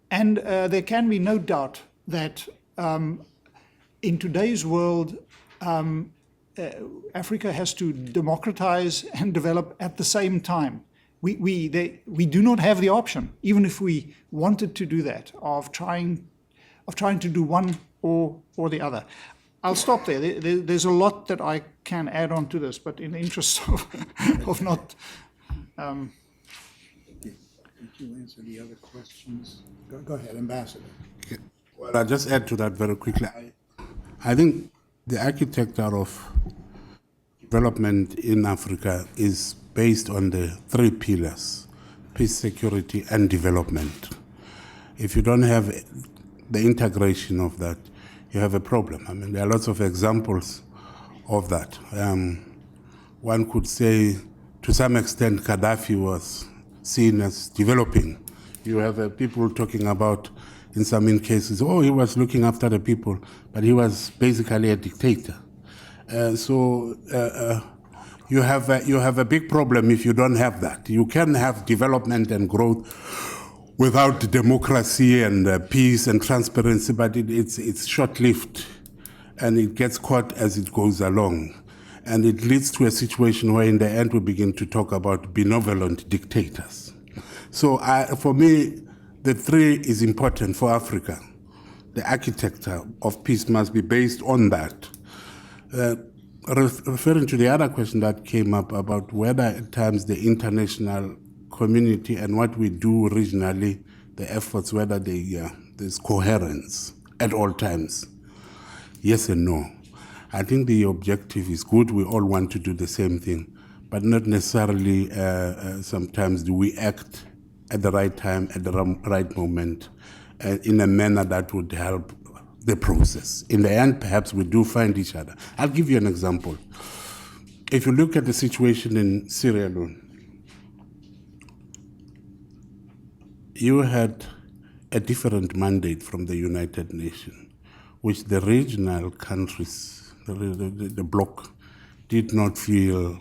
And there can be no doubt that in today's world, Africa has to democratize and develop at the same time. We do not have the option, even if we wanted to do that, of trying to do one or the other. I'll stop there. There's a lot that I can add on to this, but in the interest of not... Did you answer the other questions? Go ahead, Ambassador. Well, I'll just add to that very quickly. I think the architecture of development in Africa is based on the 3 pillars: peace, security, and development. If you don't have the integration of that, you have a problem. I mean, there are lots of examples of that. One could say, to some extent, Gaddafi was seen as developing. You have people talking about, in some cases, he was looking after the people, but he was basically a dictator. So you have a big problem if you don't have that. You can have development and growth without democracy and peace and transparency, but it's short-lived, and it gets caught as it goes along. And it leads to a situation where in the end we begin to talk about benevolent dictators. So for me, the 3 is important for Africa. The architecture of peace must be based on that. Referring to the other question that came up about whether at times the international community and what we do regionally, the efforts, whether there's coherence at all times. Yes and no. I think the objective is good. We all want to do the same thing, but not necessarily sometimes do we act at the right time, at the right moment, in a manner that would help the process. In the end, perhaps we do find each other. I'll give you an example. If you look at the situation in Sierra Leone, you had a different mandate from the United Nations, which the regional countries, the bloc, did not feel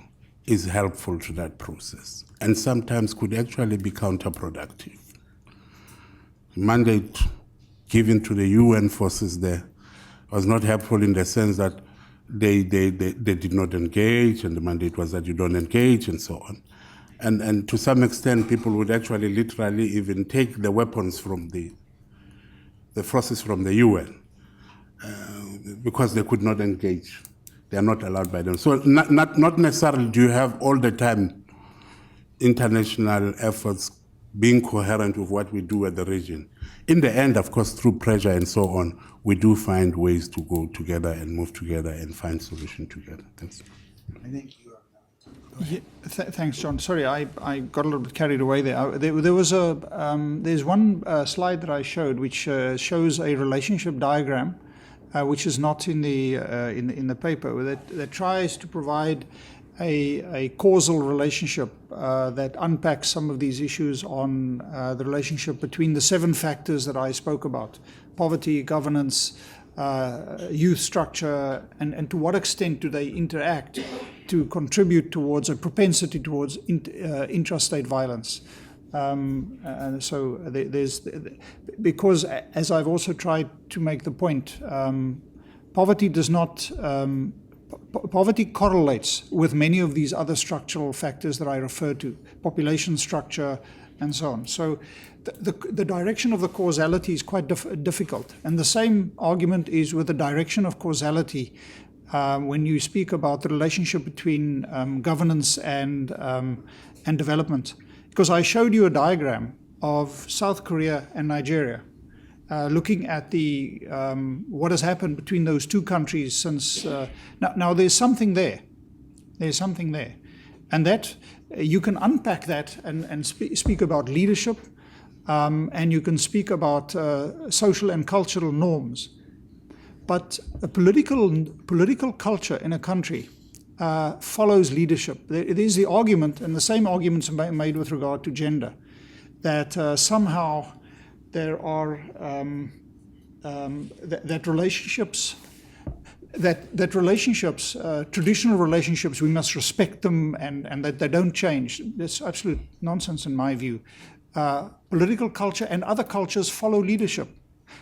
is helpful to that process, and sometimes could actually be counterproductive. Mandate given to the UN forces there was not helpful in the sense that they did not engage, and the mandate was that you don't engage, and so on. And to some extent, people would actually literally even take the weapons from the forces from the UN because they could not engage. They are not allowed by them. So not necessarily do you have all the time international efforts being coherent with what we do at the region. In the end, of course, through pressure and so on, we do find ways to go together and move together and find solutions together. Thanks. I think you Thanks, John. Sorry, I got a little bit carried away there. There was there's one slide that I showed which shows a relationship diagram, which is not in the paper, that tries to provide a causal relationship that unpacks some of these issues on the relationship between the 7 factors that I spoke about: poverty, governance, youth structure, and to what extent do they interact to contribute towards a propensity towards intrastate violence. And so there's, because as I've also tried to make the point, poverty does not, poverty correlates with many of these other structural factors that I referred to, population structure and so on. So the direction of the causality is quite difficult. And the same argument is with the direction of causality when you speak about the relationship between governance and development. Because I showed you a diagram of South Korea and Nigeria, looking at the what has happened between those 2 countries since. Now there's something there. There's something there. And that you can unpack that and speak about leadership, and you can speak about social and cultural norms. But a political culture in a country follows leadership. It is the argument, and the same arguments are made with regard to gender, that somehow there are that relationships, traditional relationships, we must respect them, and that they don't change. That's absolute nonsense in my view. Political culture and other cultures follow leadership.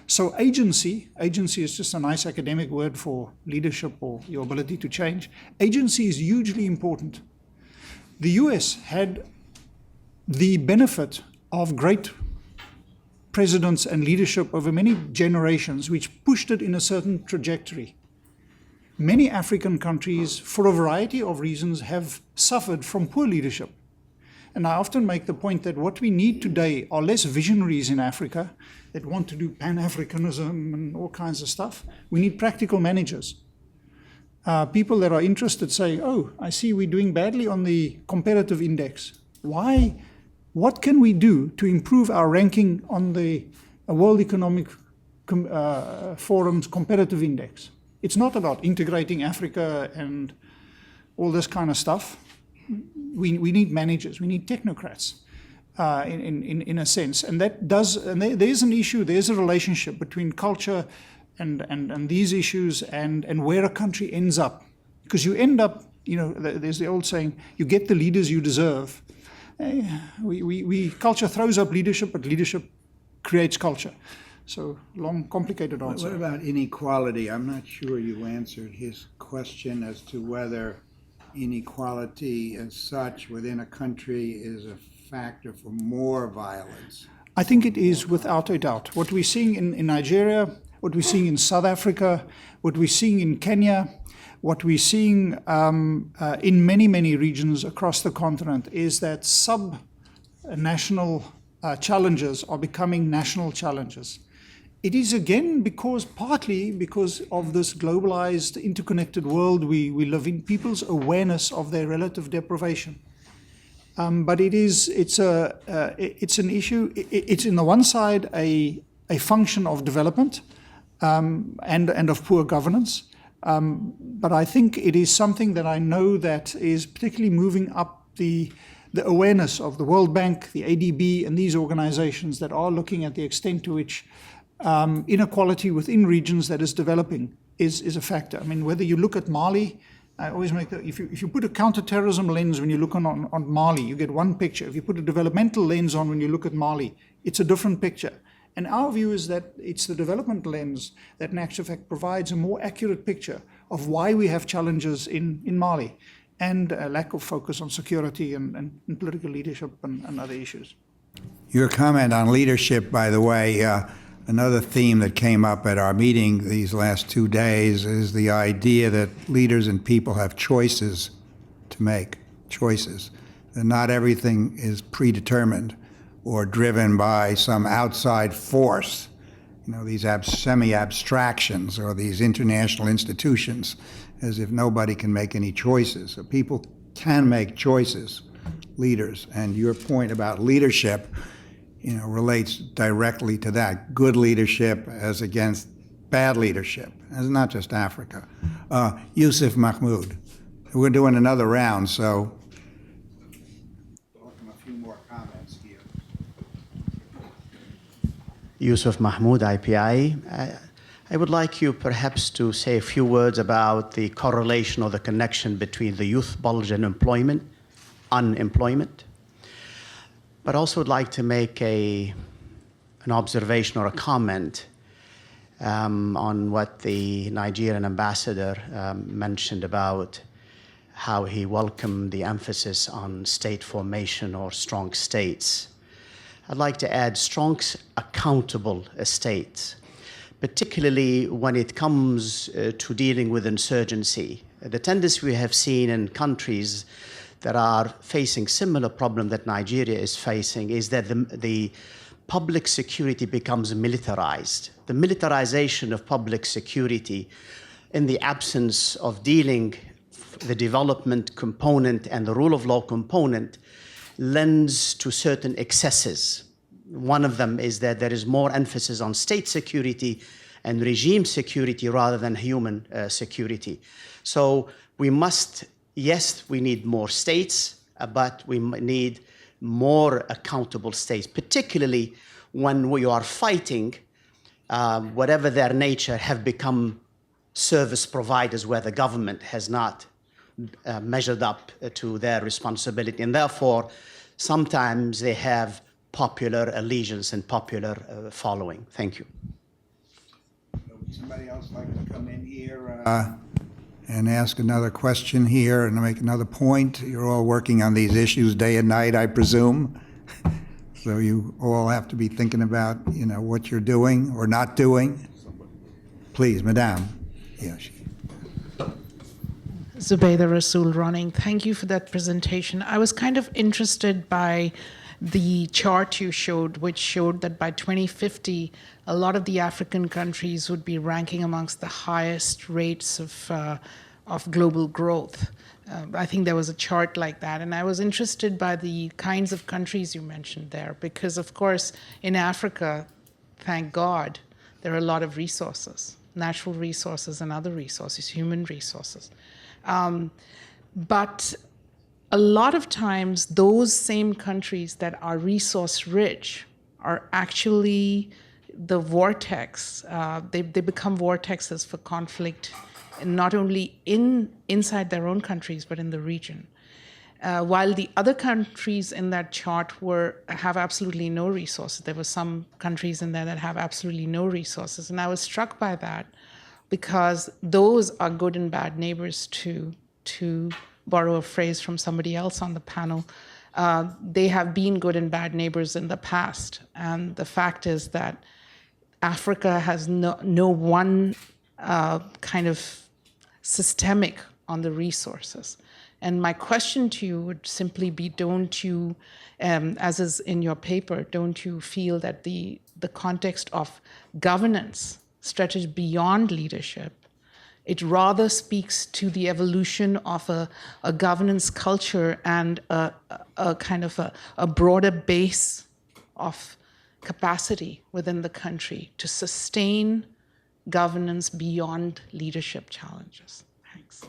So agency is just a nice academic word for leadership or your ability to change. Agency is hugely important. The US had the benefit of great presidents and leadership over many generations, which pushed it in a certain trajectory. Many African countries, for a variety of reasons, have suffered from poor leadership. And I often make the point that what we need today are less visionaries in Africa that want to do Pan-Africanism and all kinds of stuff. We need practical managers. People that are interested say, oh, I see we're doing badly on the competitive index. Why? What can we do to improve our ranking on the World Economic Forum's competitive index? It's not about integrating Africa and all this kind of stuff. We need managers, we need technocrats in a sense. And that does, and there's an issue, there's a relationship between culture and these issues and where a country ends up. Because you end up, there's the old saying, you get the leaders you deserve. Culture throws up leadership, but leadership creates culture. So long, complicated answer. What about inequality? I'm not sure you answered his question as to whether inequality as such within a country is a factor for more violence. I think it is without a doubt. What we're seeing in Nigeria, what we're seeing in South Africa, what we're seeing in Kenya, what we're seeing in many, many regions across the continent is that sub-national challenges are becoming national challenges. It is again partly because of this globalized, interconnected world we live in, people's awareness of their relative deprivation. But it's an issue. It's on the one side a function of development and of poor governance. But I think it is something that I know that is particularly moving up the awareness of the World Bank, the ADB, and these organizations that are looking at the extent to which inequality within regions that is developing is a factor. I mean, whether you look at Mali, I always make if you put a counterterrorism lens when you look on Mali, you get one picture. If you put a developmental lens on when you look at Mali, it's a different picture. And our view is that it's the development lens that in actual fact provides a more accurate picture of why we have challenges in Mali and a lack of focus on security and political leadership and other issues. Your comment on leadership, by the way, another theme that came up at our meeting these last 2 days is the idea that leaders and people have choices to make, choices. And not everything is predetermined or driven by some outside force, these semi-abstractions or these international institutions, as if nobody can make any choices. So people can make choices, leaders. And your point about leadership, relates directly to that. Good leadership as against bad leadership. It's not just Africa. Yusuf Mahmoud. We're doing another round, so welcome a few more comments here. Yusuf Mahmoud, IPI. I would like you perhaps to say a few words about the correlation or the connection between the youth bulge and unemployment. But also would like to make an observation or a comment on what the Nigerian ambassador mentioned about how he welcomed the emphasis on state formation or strong states. I'd like to add strong, accountable states, particularly when it comes to dealing with insurgency. The tendency we have seen in countries that are facing similar problem that Nigeria is facing is that the public security becomes militarized. The militarization of public security in the absence of dealing the development component and the rule of law component lends to certain excesses. One of them is that there is more emphasis on state security and regime security rather than human security. So we must, yes, we need more states, but we need more accountable states, particularly when we are fighting, whatever their nature, have become service providers where the government has not measured up to their responsibility. And therefore, sometimes they have popular allegiance and popular following. Thank you. Would somebody else like to come in here and ask another question here and make another point? You're all working on these issues day and night, I presume. So you all have to be thinking about, what you're doing or not doing. Please, Madame. Yeah, Zubaydah Rasool running. Thank you for that presentation. I was kind of interested by the chart you showed, which showed that by 2050, a lot of the African countries would be ranking amongst the highest rates of global growth. I think there was a chart like that, and I was interested by the kinds of countries you mentioned there, because of course in Africa, thank God, there are a lot of resources, natural resources and other resources, human resources. But a lot of times those same countries that are resource rich are actually the vortex. They become vortexes for conflict, not only inside their own countries, but in the region. While the other countries in that chart have absolutely no resources. There were some countries in there that have absolutely no resources. And I was struck by that because those are good and bad neighbors to borrow a phrase from somebody else on the panel. They have been good and bad neighbors in the past. And the fact is that Africa has no one kind of systemic on the resources. And my question to you would simply be, don't you, as is in your paper, don't you feel that the context of governance stretches beyond leadership? It rather speaks to the evolution of a governance culture and a kind of a broader base of capacity within the country to sustain governance beyond leadership challenges. Thanks.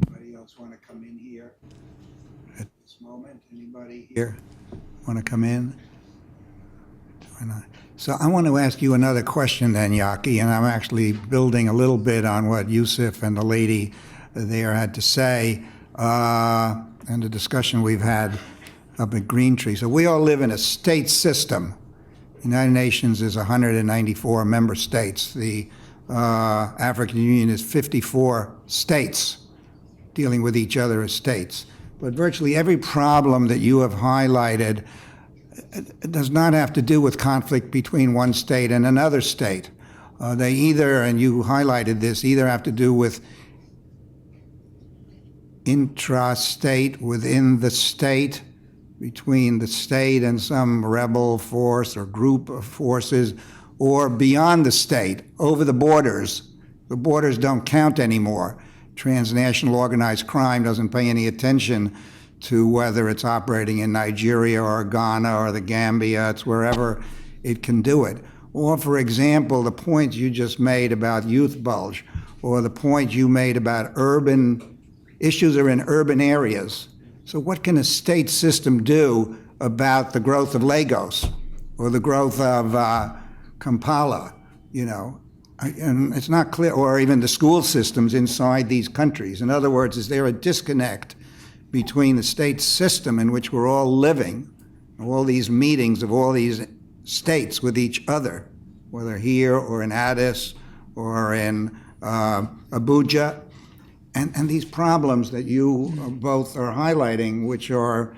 Anybody else want to come in here at this moment? Anybody here want to come in? So I want to ask you another question then, Jakkie, and I'm actually building a little bit on what Yusuf and the lady there had to say and the discussion we've had up at Green Tree. So we all live in a state system. The United Nations is 194 member states. The African Union is 54 states dealing with each other as states. But virtually every problem that you have highlighted does not have to do with conflict between one state and another state. They either, and you highlighted this, either have to do with intrastate within the state, between the state and some rebel force or group of forces, or beyond the state, over the borders. The borders don't count anymore. Transnational organized crime doesn't pay any attention to whether it's operating in Nigeria or Ghana or the Gambia. It's wherever it can do it. Or, for example, the point you just made about youth bulge, or the point you made about urban issues are in urban areas. So what can a state system do about the growth of Lagos or the growth of Kampala, you know? And it's not clear, or even the school systems inside these countries. In other words, is there a disconnect between the state system in which we're all living, all these meetings of all these states with each other, whether here or in Addis or in Abuja, and these problems that you both are highlighting, which are,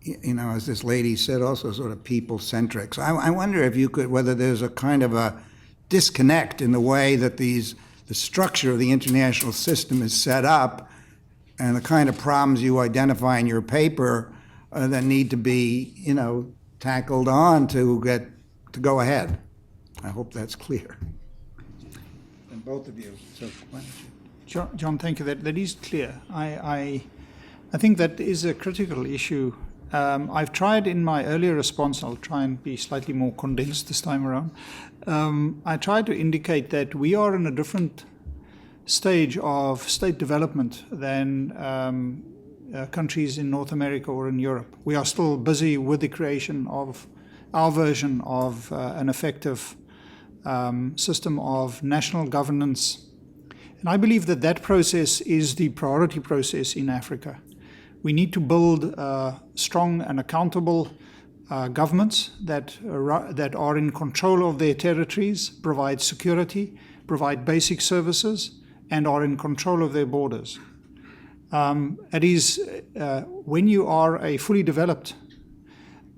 you know, as this lady said, also sort of people-centric. So I wonder if you could, whether there's a kind of a disconnect in the way that the structure of the international system is set up and the kind of problems you identify in your paper that need to be, you know, tackled on to go ahead. I hope that's clear. And both of you. So why don't you? John, thank you. That is clear. I think that is a critical issue. I've tried in my earlier response, I'll try and be slightly more condensed this time around. I tried to indicate that we are in a different stage of state development than countries in North America or in Europe. We are still busy with the creation of our version of an effective system of national governance. And I believe that that process is the priority process in Africa. We need to build strong and accountable governments that are in control of their territories, provide security, provide basic services, and are in control of their borders. It is when you are a fully developed,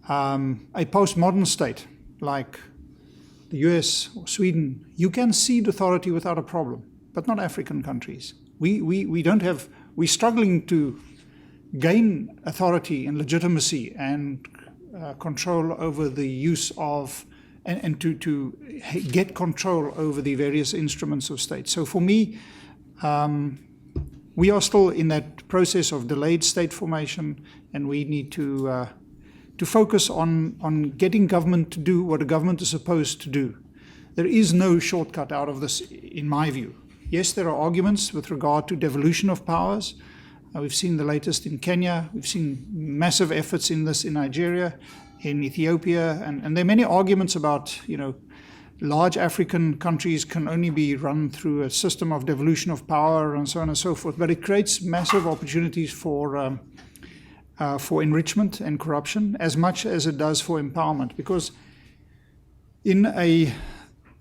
a postmodern state, like the the US or Sweden, you can cede authority without a problem, but not African countries. We don't have, we're struggling to gain authority and legitimacy and control over the use of, and to get control over the various instruments of state. So for me, we are still in that process of delayed state formation, and we need to focus on getting government to do what a government is supposed to do. There is no shortcut out of this, in my view. Yes, there are arguments with regard to devolution of powers. We've seen the latest in Kenya. We've seen massive efforts in this in Nigeria, in Ethiopia, and there are many arguments about, large African countries can only be run through a system of devolution of power and so on and so forth. But it creates massive opportunities for enrichment and corruption as much as it does for empowerment. Because in a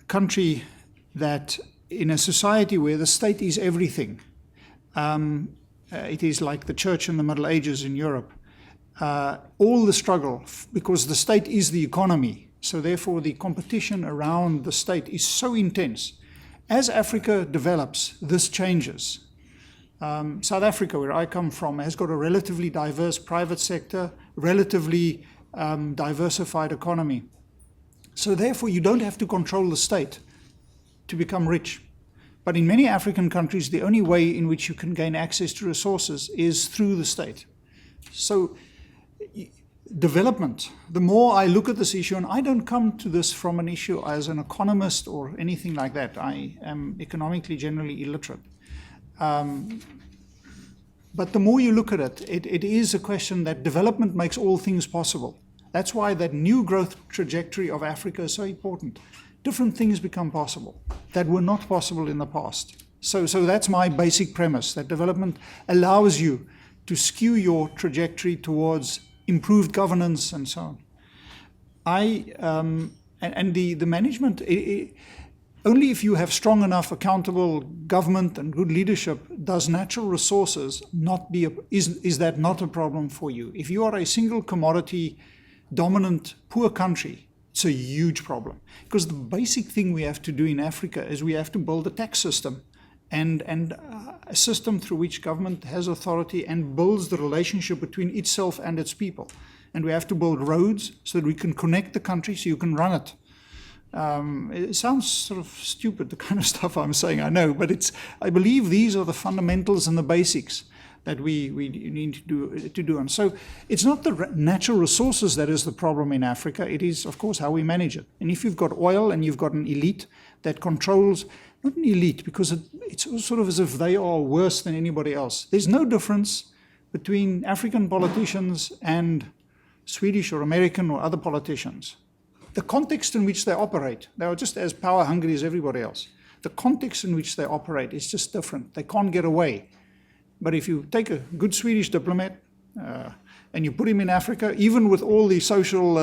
country that, in a society where the state is everything, it is like the church in the Middle Ages in Europe, all the struggle, because the state is the economy, so therefore the competition around the state is so intense. As Africa develops, this changes. South Africa, where I come from, has got a relatively diverse private sector, relatively diversified economy. So therefore you don't have to control the state to become rich. But in many African countries, the only way in which you can gain access to resources is through the state. So development, the more I look at this issue, and I don't come to this from an issue as an economist or anything like that. I am economically generally illiterate. But the more you look at it, it is a question that development makes all things possible. That's why that new growth trajectory of Africa is so important. Different things become possible that were not possible in the past. So that's my basic premise, that development allows you to skew your trajectory towards improved governance and so on. The management, only if you have strong enough accountable government and good leadership does natural resources is that not a problem for you. If you are a single commodity dominant poor country, it's a huge problem, because the basic thing we have to do in Africa is we have to build a tax system and a system through which government has authority and builds the relationship between itself and its people. And we have to build roads so that we can connect the country so you can run it. It sounds sort of stupid, the kind of stuff I'm saying, I know, but I believe these are the fundamentals and the basics that we need to do. And so it's not the natural resources that is the problem in Africa. It is, of course, how we manage it. And if you've got oil and you've got an elite that controls, not an elite, because it's sort of as if they are worse than anybody else. There's no difference between African politicians and Swedish or American or other politicians. The context in which they operate, they are just as power hungry as everybody else. The context in which they operate is just different. They can't get away. But if you take a good Swedish diplomat and you put him in Africa, even with all the social,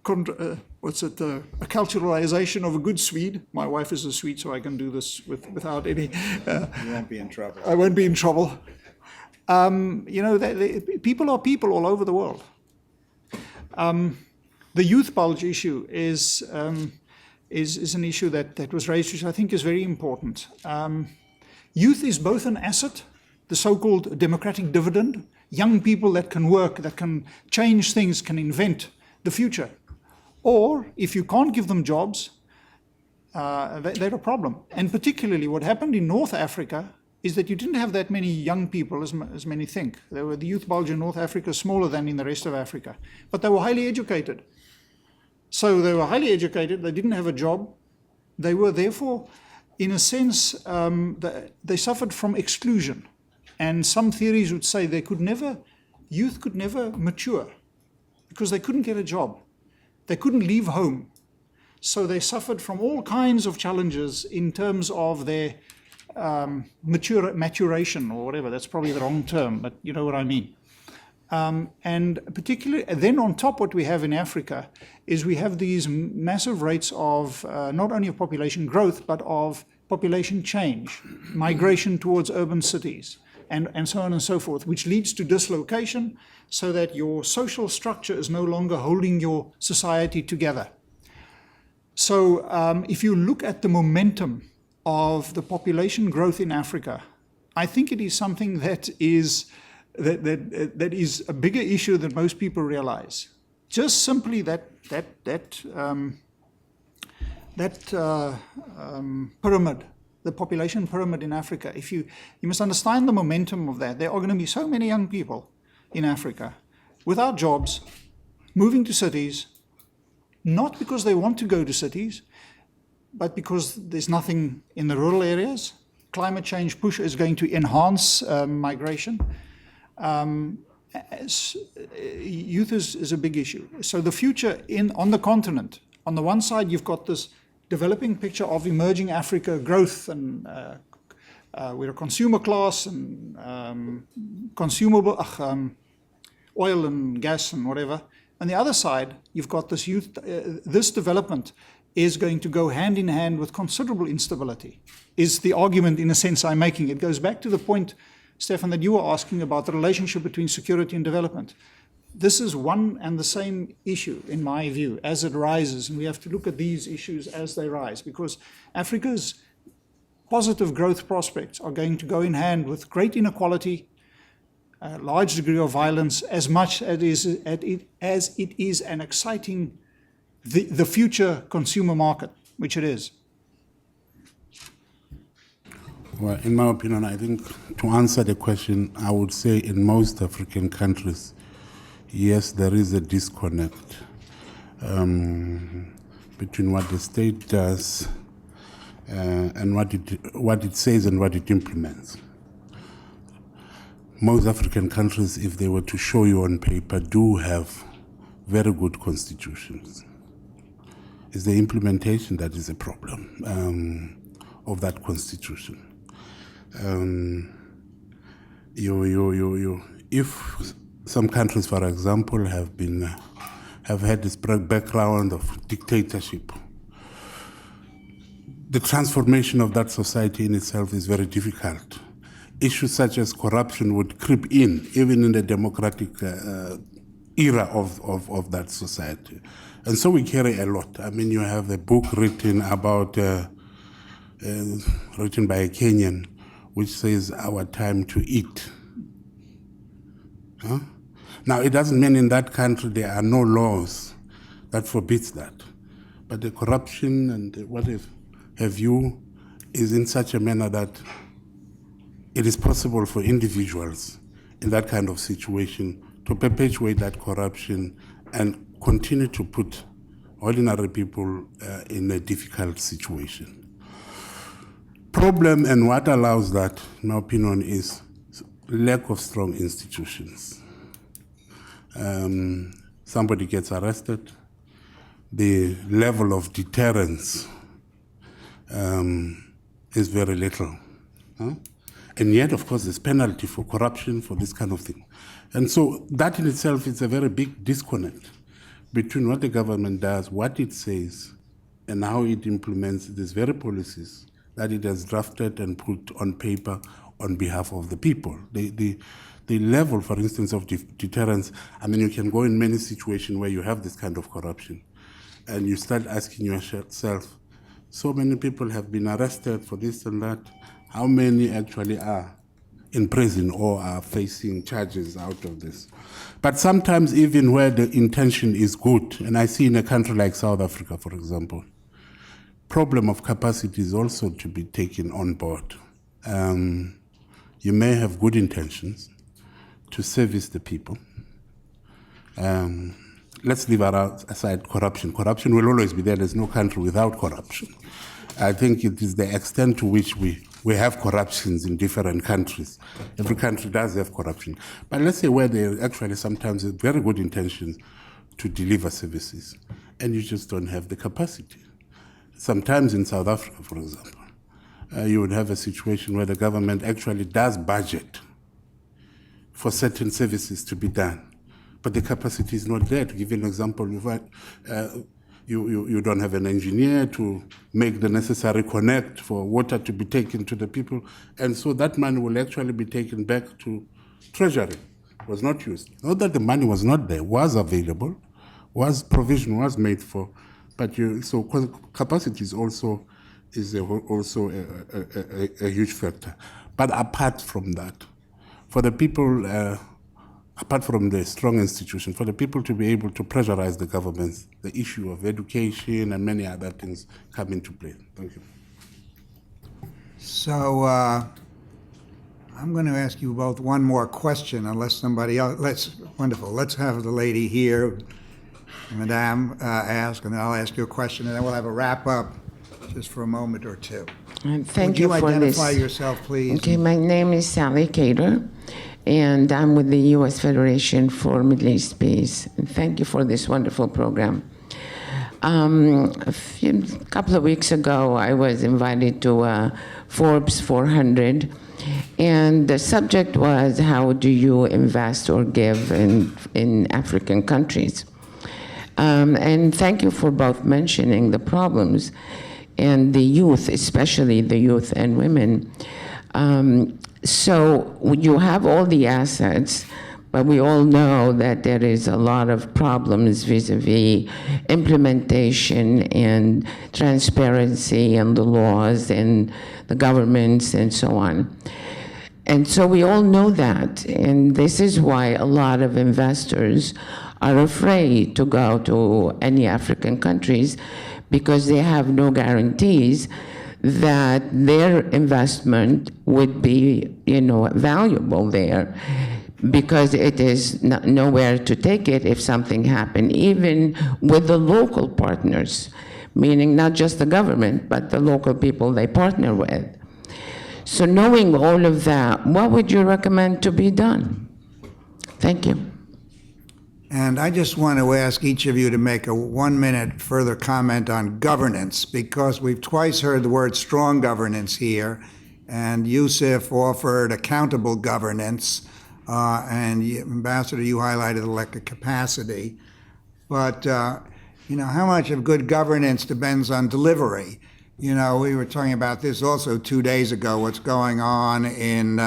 culturalization of a good Swede, my wife is a Swede, so I can do this without any... You won't be in trouble. I won't be in trouble. People are people all over the world. The youth bulge issue is an issue that was raised, which I think is very important. Youth is both an asset, the so-called democratic dividend, young people that can work, that can change things, can invent the future. Or, if you can't give them jobs, they're a problem. And particularly what happened in North Africa is that you didn't have that many young people as many think. The youth bulge in North Africa is smaller than in the rest of Africa. But they were highly educated. So they were highly educated, they didn't have a job. They were therefore, in a sense, they suffered from exclusion. And some theories would say youth could never mature because they couldn't get a job. They couldn't leave home. So they suffered from all kinds of challenges in terms of their maturation or whatever. That's probably the wrong term, but you know what I mean. And particularly, then on top, what we have in Africa is we have these massive rates of not only of population growth, but of population change, migration towards urban cities, and so on and so forth, which leads to dislocation so that your social structure is no longer holding your society together. So if you look at the momentum of the population growth in Africa, I think it is something that is a bigger issue than most people realize. Just simply that pyramid, the population pyramid in Africa. You must understand the momentum of that. There are going to be so many young people in Africa without jobs, moving to cities, not because they want to go to cities, but because there's nothing in the rural areas. Climate change push is going to enhance migration. Youth is a big issue. So the future on the continent, on the one side, you've got this developing picture of emerging Africa growth, and we're a consumer class, and consumable oil and gas and whatever. On the other side, you've got this youth. This development is going to go hand in hand with considerable instability, is the argument in a sense I'm making. It goes back to the point, Stefan, that you were asking about the relationship between security and development. This is one and the same issue, in my view, as it rises, and we have to look at these issues as they rise, because Africa's positive growth prospects are going to go in hand with great inequality, a large degree of violence, as much as it is an exciting, the future consumer market, which it is. Well, in my opinion, I think to answer the question, I would say in most African countries, yes, there is a disconnect between what the state does and what it says and what it implements. Most African countries, if they were to show you on paper, do have very good constitutions. It's the implementation that is a problem of that constitution. If some countries, for example, have had this background of dictatorship, the transformation of that society in itself is very difficult. Issues such as corruption would creep in, even in the democratic era of that society. And so we carry a lot. I mean, you have a book written about, written by a Kenyan, which says, "Our time to eat." Huh? Now, it doesn't mean in that country there are no laws that forbids that. But the corruption and what have you is in such a manner that it is possible for individuals in that kind of situation to perpetuate that corruption and continue to put ordinary people in a difficult situation. Problem, and what allows that, in my opinion, is lack of strong institutions. Somebody gets arrested, the level of deterrence is very little. Huh? And yet, of course, there's penalty for corruption, for this kind of thing. And so that in itself is a very big disconnect between what the government does, what it says, and how it implements these very policies that it has drafted and put on paper on behalf of the people. The level, for instance, of deterrence, I mean, you can go in many situations where you have this kind of corruption, and you start asking yourself, so many people have been arrested for this and that, how many actually are in prison or are facing charges out of this? But sometimes even where the intention is good, and I see in a country like South Africa, for example, problem of capacity is also to be taken on board. You may have good intentions to service the people. Let's leave aside corruption. Corruption will always be there. There's no country without corruption. I think it is the extent to which we have corruptions in different countries. Every country does have corruption. But let's say where there actually sometimes have very good intentions to deliver services, and you just don't have the capacity. Sometimes in South Africa, for example, you would have a situation where the government actually does budget for certain services to be done, but the capacity is not there. To give you an example, you don't have an engineer to make the necessary connect for water to be taken to the people, and so that money will actually be taken back to Treasury. It was not used. Not that the money was not there, was available, provision was made for But so capacity is also a huge factor. But apart from that, for the people, apart from the strong institution, for the people to be able to pressurize the governments, the issue of education and many other things come into play. Thank you. So I'm going to ask you both one more question, unless somebody else. Wonderful. Let's have the lady here, Madame, ask, and then I'll ask you a question, and then we'll have a wrap up just for a moment or two. Thank you for this. Would you identify yourself, please? Okay, my name is Sally Cater, and I'm with the U.S. Federation for Middle East Peace. And thank you for this wonderful program. A couple of weeks ago, I was invited to Forbes 400, and the subject was, how do you invest or give in African countries? And thank you for both mentioning the problems and the youth, especially the youth and women. So you have all the assets, but we all know that there is a lot of problems vis-a-vis implementation and transparency and the laws and the governments and so on. And so we all know that, and this is why a lot of investors are afraid to go to any African countries, because they have no guarantees that their investment would be, valuable there, because it is nowhere to take it if something happened, even with the local partners, meaning not just the government, but the local people they partner with. So knowing all of that, what would you recommend to be done? Thank you. And I just want to ask each of you to make a 1-minute further comment on governance, because we've twice heard the word strong governance here, and Yusuf offered accountable governance, and Ambassador, you highlighted elected capacity. But, how much of good governance depends on delivery? We were talking about this also 2 days ago, what's going on in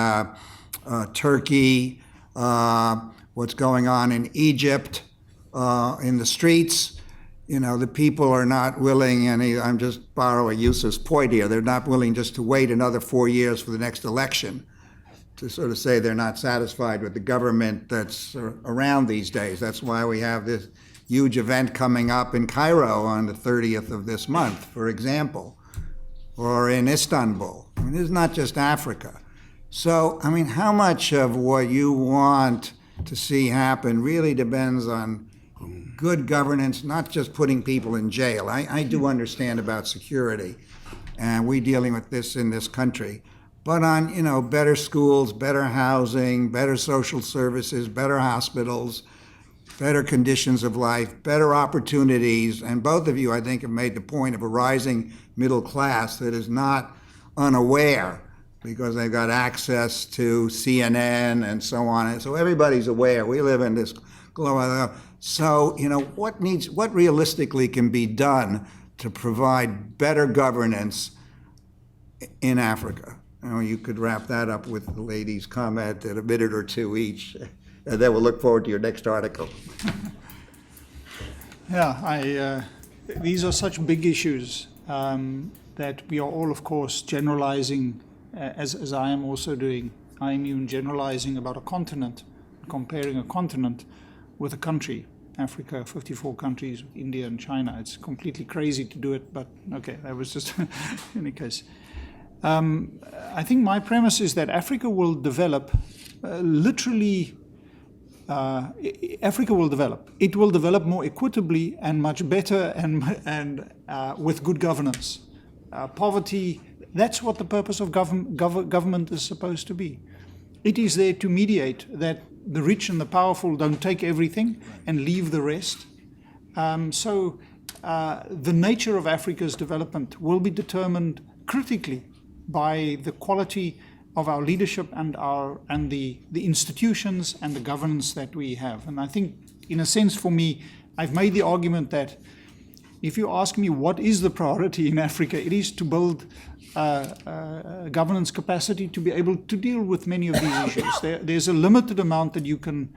Turkey, what's going on in Egypt, in the streets. The people are not willing, and I'm just borrowing Yusuf's point here, they're not willing just to wait another 4 years for the next election to sort of say they're not satisfied with the government that's around these days. That's why we have this huge event coming up in Cairo on the 30th of this month, for example, or in Istanbul. This is not just Africa. So, how much of what you want to see happen really depends on good governance, not just putting people in jail. I do understand about security, and we're dealing with this in this country, but on, better schools, better housing, better social services, better hospitals, better conditions of life, better opportunities. And both of you, I think, have made the point of a rising middle class that is not unaware, because they've got access to CNN and so on. And so everybody's aware. We live in this global. So, what realistically can be done to provide better governance in Africa? You could wrap that up with the ladies' comment in a minute or two each, and then we'll look forward to your next article. Yeah, these are such big issues that we are all, of course, generalizing, as I am also doing. I am even generalizing about a continent, comparing a continent with a country. Africa, 54 countries, India and China. It's completely crazy to do it, but okay, that was just in any case. I think my premise is that Africa will develop, Africa will develop. It will develop more equitably and much better and with good governance. Poverty, that's what the purpose of government is supposed to be. It is there to mediate that the rich and the powerful don't take everything and leave the rest. So the nature of Africa's development will be determined critically by the quality of our leadership and the institutions and the governance that we have. And I think, in a sense, for me, I've made the argument that if you ask me what is the priority in Africa, it is to build governance capacity to be able to deal with many of these issues. There's a limited amount that you can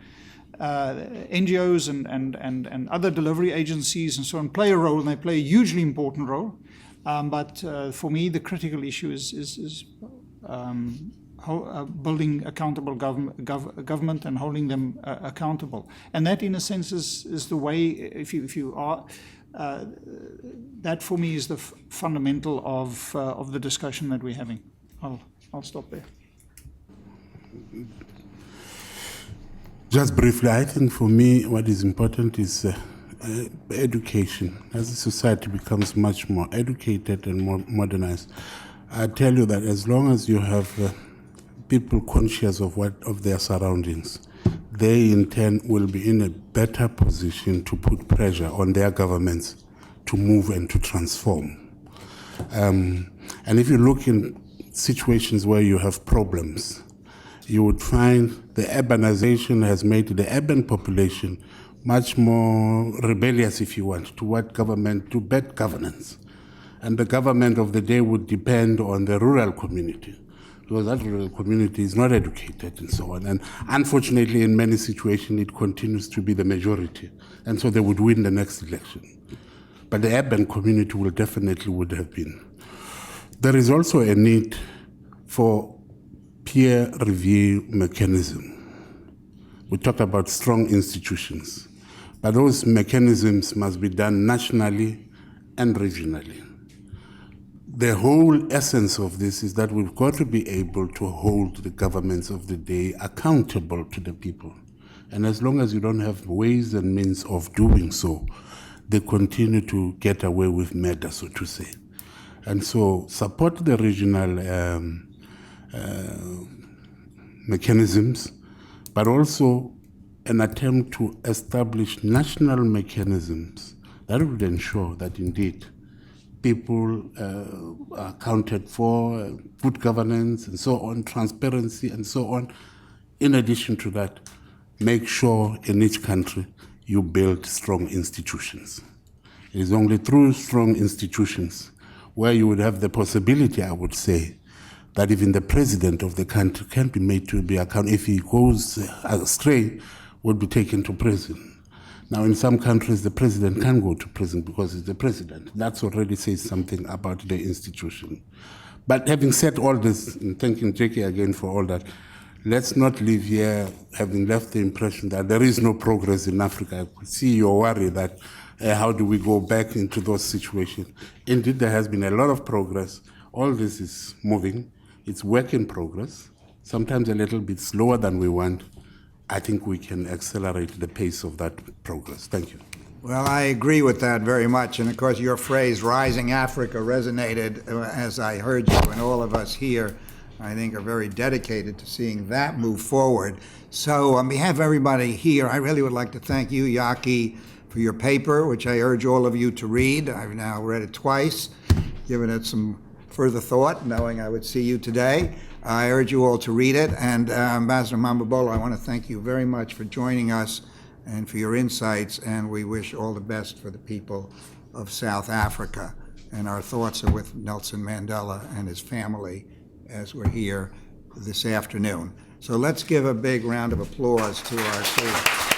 NGOs and other delivery agencies and so on play a role, and they play a hugely important role. But for me, the critical issue is building accountable government and holding them accountable. And that, in a sense, is the way, if you are, that for me is the fundamental of the discussion that we're having. I'll stop there. Just briefly, I think for me what is important is education. As a society becomes much more educated and more modernized, I tell you that as long as you have people conscious of their surroundings, they in turn will be in a better position to put pressure on their governments to move and to transform. And if you look in situations where you have problems, you would find the urbanization has made the urban population much more rebellious, if you want, to bad governance. And the government of the day would depend on the rural community, because that rural community is not educated and so on. And unfortunately, in many situations, it continues to be the majority. And so they would win the next election. But the urban community would have been. There is also a need for peer review mechanism. We talked about strong institutions, but those mechanisms must be done nationally and regionally. The whole essence of this is that we've got to be able to hold the governments of the day accountable to the people. And as long as you don't have ways and means of doing so, they continue to get away with murder, so to say. And so support the regional mechanisms, but also an attempt to establish national mechanisms that would ensure that indeed people are accounted for, good governance and so on, transparency and so on. In addition to that, make sure in each country you build strong institutions. It is only through strong institutions where you would have the possibility, I would say, that even the president of the country can be made to be accountable. If he goes astray, would be taken to prison. Now, in some countries, the president can go to prison because he's the president. That already says something about the institution. But having said all this, and thanking Jakkie again for all that, let's not leave here having left the impression that there is no progress in Africa. I could see your worry that how do we go back into those situations? Indeed, there has been a lot of progress. All this is moving. It's work in progress, sometimes a little bit slower than we want. I think we can accelerate the pace of that progress. Thank you. Well, I agree with that very much. And of course, your phrase, Rising Africa, resonated as I heard you, and all of us here, I think, are very dedicated to seeing that move forward. So on behalf of everybody here, I really would like to thank you, Jakkie, for your paper, which I urge all of you to read. I've now read it twice, given it some further thought, knowing I would see you today. I urge you all to read it. And Ambassador Mamabolo, I want to thank you very much for joining us and for your insights, and we wish all the best for the people of South Africa. And our thoughts are with Nelson Mandela and his family as we're here this afternoon. So let's give a big round of applause to our students.